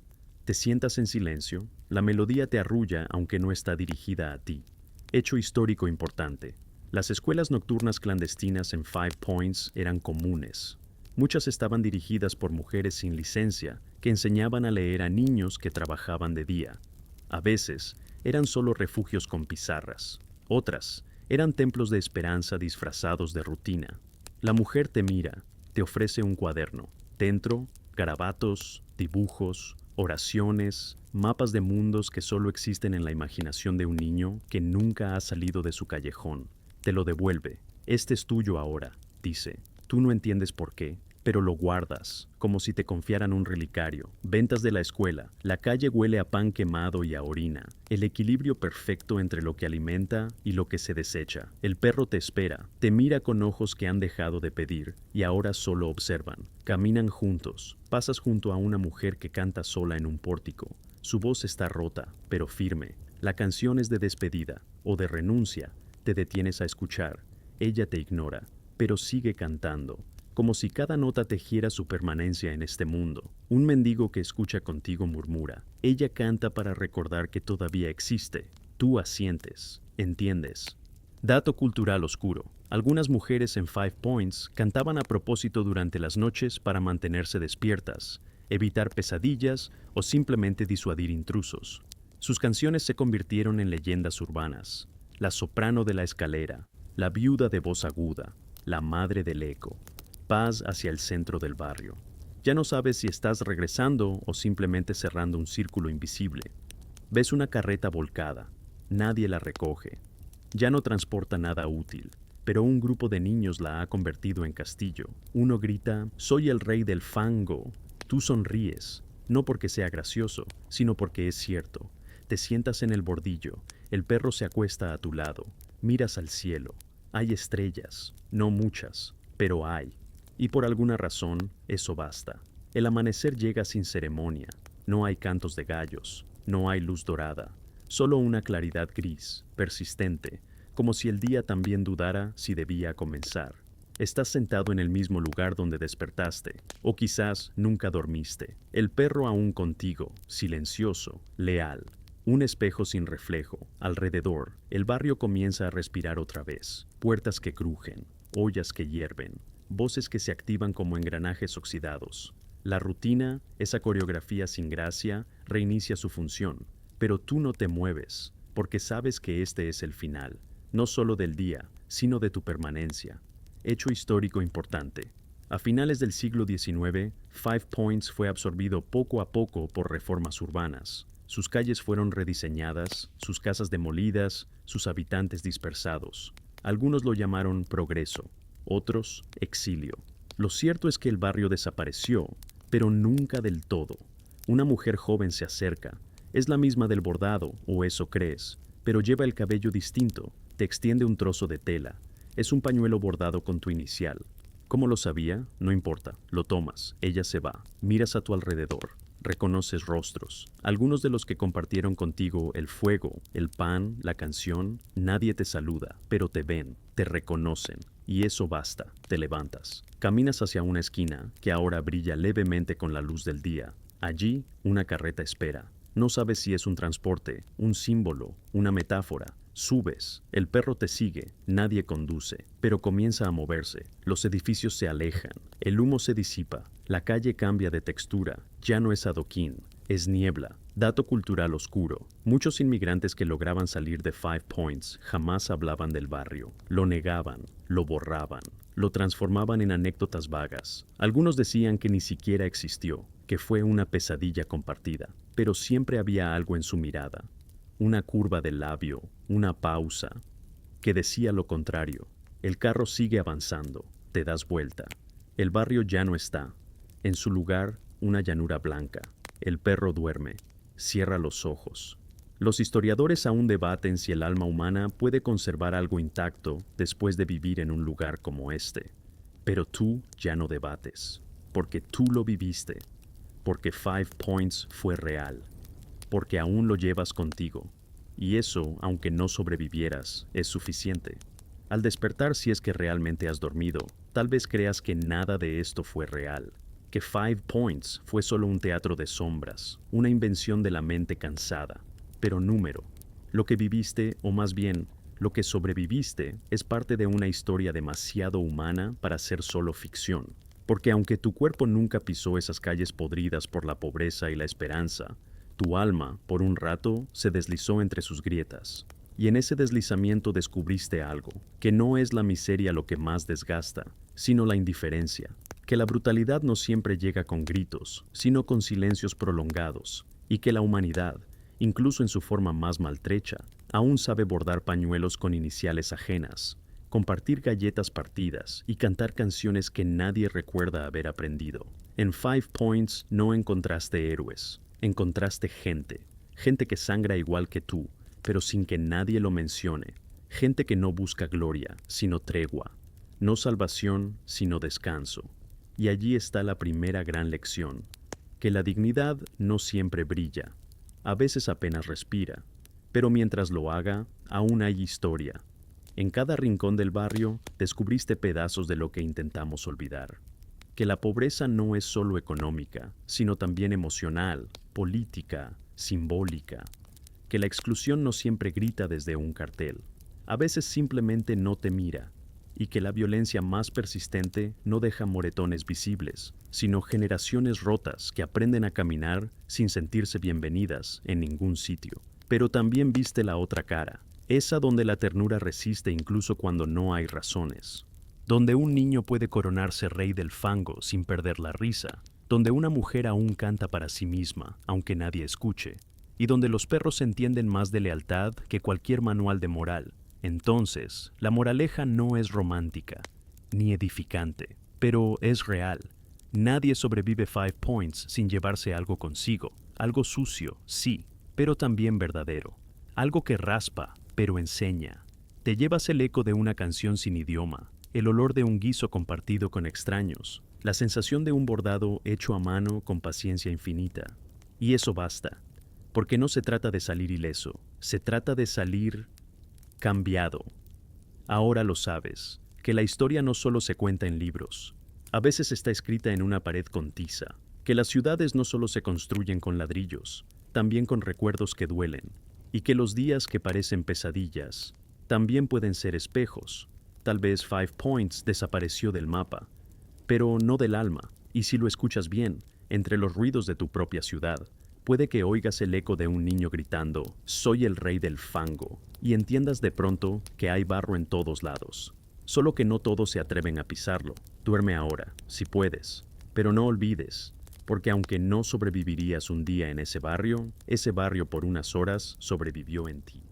Te sientas en silencio, la melodía te arrulla aunque no está dirigida a ti. Hecho histórico importante. Las escuelas nocturnas clandestinas en Five Points eran comunes. Muchas estaban dirigidas por mujeres sin licencia que enseñaban a leer a niños que trabajaban de día. A veces, eran solo refugios con pizarras. Otras, eran templos de esperanza disfrazados de rutina. La mujer te mira, te ofrece un cuaderno. Dentro, garabatos, dibujos, oraciones, mapas de mundos que solo existen en la imaginación de un niño que nunca ha salido de su callejón. Te lo devuelve. Este es tuyo ahora, dice. Tú no entiendes por qué, pero lo guardas, como si te confiaran un relicario. Ventas de la escuela. La calle huele a pan quemado y a orina. El equilibrio perfecto entre lo que alimenta y lo que se desecha. El perro te espera, te mira con ojos que han dejado de pedir y ahora solo observan. Caminan juntos. Pasas junto a una mujer que canta sola en un pórtico. Su voz está rota, pero firme. La canción es de despedida o de renuncia. Te detienes a escuchar. Ella te ignora, pero sigue cantando, como si cada nota tejiera su permanencia en este mundo. Un mendigo que escucha contigo murmura. Ella canta para recordar que todavía existe. Tú asientes, entiendes. Dato cultural oscuro. Algunas mujeres en Five Points cantaban a propósito durante las noches para mantenerse despiertas, evitar pesadillas o simplemente disuadir intrusos. Sus canciones se convirtieron en leyendas urbanas. La soprano de la escalera, la viuda de voz aguda, la madre del eco. Paz hacia el centro del barrio. Ya no sabes si estás regresando o simplemente cerrando un círculo invisible. Ves una carreta volcada. Nadie la recoge. Ya no transporta nada útil, pero un grupo de niños la ha convertido en castillo. Uno grita, «Soy el rey del fango». Tú sonríes, no porque sea gracioso, sino porque es cierto. Te sientas en el bordillo, el perro se acuesta a tu lado, miras al cielo. Hay estrellas, no muchas, pero hay. Y por alguna razón, eso basta. El amanecer llega sin ceremonia. No hay cantos de gallos, no hay luz dorada. Solo una claridad gris, persistente, como si el día también dudara si debía comenzar. Estás sentado en el mismo lugar donde despertaste, o quizás nunca dormiste. El perro aún contigo, silencioso, leal. Un espejo sin reflejo. Alrededor, el barrio comienza a respirar otra vez. Puertas que crujen, ollas que hierven, voces que se activan como engranajes oxidados. La rutina, esa coreografía sin gracia, reinicia su función. Pero tú no te mueves, porque sabes que este es el final, no solo del día, sino de tu permanencia. Hecho histórico importante. A finales del siglo XIX, Five Points fue absorbido poco a poco por reformas urbanas. Sus calles fueron rediseñadas, sus casas demolidas, sus habitantes dispersados. Algunos lo llamaron progreso, otros exilio. Lo cierto es que el barrio desapareció, pero nunca del todo. Una mujer joven se acerca. Es la misma del bordado, o eso crees, pero lleva el cabello distinto. Te extiende un trozo de tela. Es un pañuelo bordado con tu inicial. ¿Cómo lo sabía? No importa. Lo tomas. Ella se va. Miras a tu alrededor. Reconoces rostros. Algunos de los que compartieron contigo el fuego, el pan, la canción, nadie te saluda, pero te ven, te reconocen. Y eso basta. Te levantas. Caminas hacia una esquina que ahora brilla levemente con la luz del día. Allí, una carreta espera. No sabes si es un transporte, un símbolo, una metáfora. Subes, el perro te sigue, nadie conduce, pero comienza a moverse. Los edificios se alejan, el humo se disipa, la calle cambia de textura, ya no es adoquín, es niebla. Dato cultural oscuro. Muchos inmigrantes que lograban salir de Five Points jamás hablaban del barrio. Lo negaban, lo borraban, lo transformaban en anécdotas vagas. Algunos decían que ni siquiera existió, que fue una pesadilla compartida, pero siempre había algo en su mirada. Una curva del labio, una pausa, que decía lo contrario. El carro sigue avanzando, te das vuelta. El barrio ya no está. En su lugar, una llanura blanca. El perro duerme, cierra los ojos. Los historiadores aún debaten si el alma humana puede conservar algo intacto después de vivir en un lugar como este. Pero tú ya no debates, porque tú lo viviste, porque Five Points fue real. Porque aún lo llevas contigo, y eso, aunque no sobrevivieras, es suficiente. Al despertar, si es que realmente has dormido, tal vez creas que nada de esto fue real, que Five Points fue solo un teatro de sombras, una invención de la mente cansada. Pero número, lo que viviste, o más bien, lo que sobreviviste, es parte de una historia demasiado humana para ser solo ficción. Porque aunque tu cuerpo nunca pisó esas calles podridas por la pobreza y la esperanza, tu alma, por un rato, se deslizó entre sus grietas. Y en ese deslizamiento descubriste algo, que no es la miseria lo que más desgasta, sino la indiferencia. Que la brutalidad no siempre llega con gritos, sino con silencios prolongados. Y que la humanidad, incluso en su forma más maltrecha, aún sabe bordar pañuelos con iniciales ajenas, compartir galletas partidas y cantar canciones que nadie recuerda haber aprendido. En Five Points no encontraste héroes. Encontraste gente, gente que sangra igual que tú, pero sin que nadie lo mencione, gente que no busca gloria, sino tregua, no salvación, sino descanso. Y allí está la primera gran lección, que la dignidad no siempre brilla, a veces apenas respira, pero mientras lo haga, aún hay historia. En cada rincón del barrio descubriste pedazos de lo que intentamos olvidar. Que la pobreza no es solo económica, sino también emocional, política, simbólica. Que la exclusión no siempre grita desde un cartel. A veces simplemente no te mira. Y que la violencia más persistente no deja moretones visibles, sino generaciones rotas que aprenden a caminar sin sentirse bienvenidas en ningún sitio. Pero también viste la otra cara, esa donde la ternura resiste incluso cuando no hay razones. Donde un niño puede coronarse rey del fango sin perder la risa, donde una mujer aún canta para sí misma, aunque nadie escuche, y donde los perros entienden más de lealtad que cualquier manual de moral. Entonces, la moraleja no es romántica, ni edificante, pero es real. Nadie sobrevive Five Points sin llevarse algo consigo, algo sucio, sí, pero también verdadero, algo que raspa, pero enseña. Te llevas el eco de una canción sin idioma, el olor de un guiso compartido con extraños, la sensación de un bordado hecho a mano con paciencia infinita. Y eso basta, porque no se trata de salir ileso, se trata de salir cambiado. Ahora lo sabes, que la historia no solo se cuenta en libros, a veces está escrita en una pared con tiza, que las ciudades no solo se construyen con ladrillos, también con recuerdos que duelen, y que los días que parecen pesadillas también pueden ser espejos. Tal vez Five Points desapareció del mapa, pero no del alma, y si lo escuchas bien, entre los ruidos de tu propia ciudad, puede que oigas el eco de un niño gritando, «Soy el rey del fango», y entiendas de pronto que hay barro en todos lados. Solo que no todos se atreven a pisarlo. Duerme ahora, si puedes, pero no olvides porque aunque no sobrevivirías un día en ese barrio por unas horas sobrevivió en ti.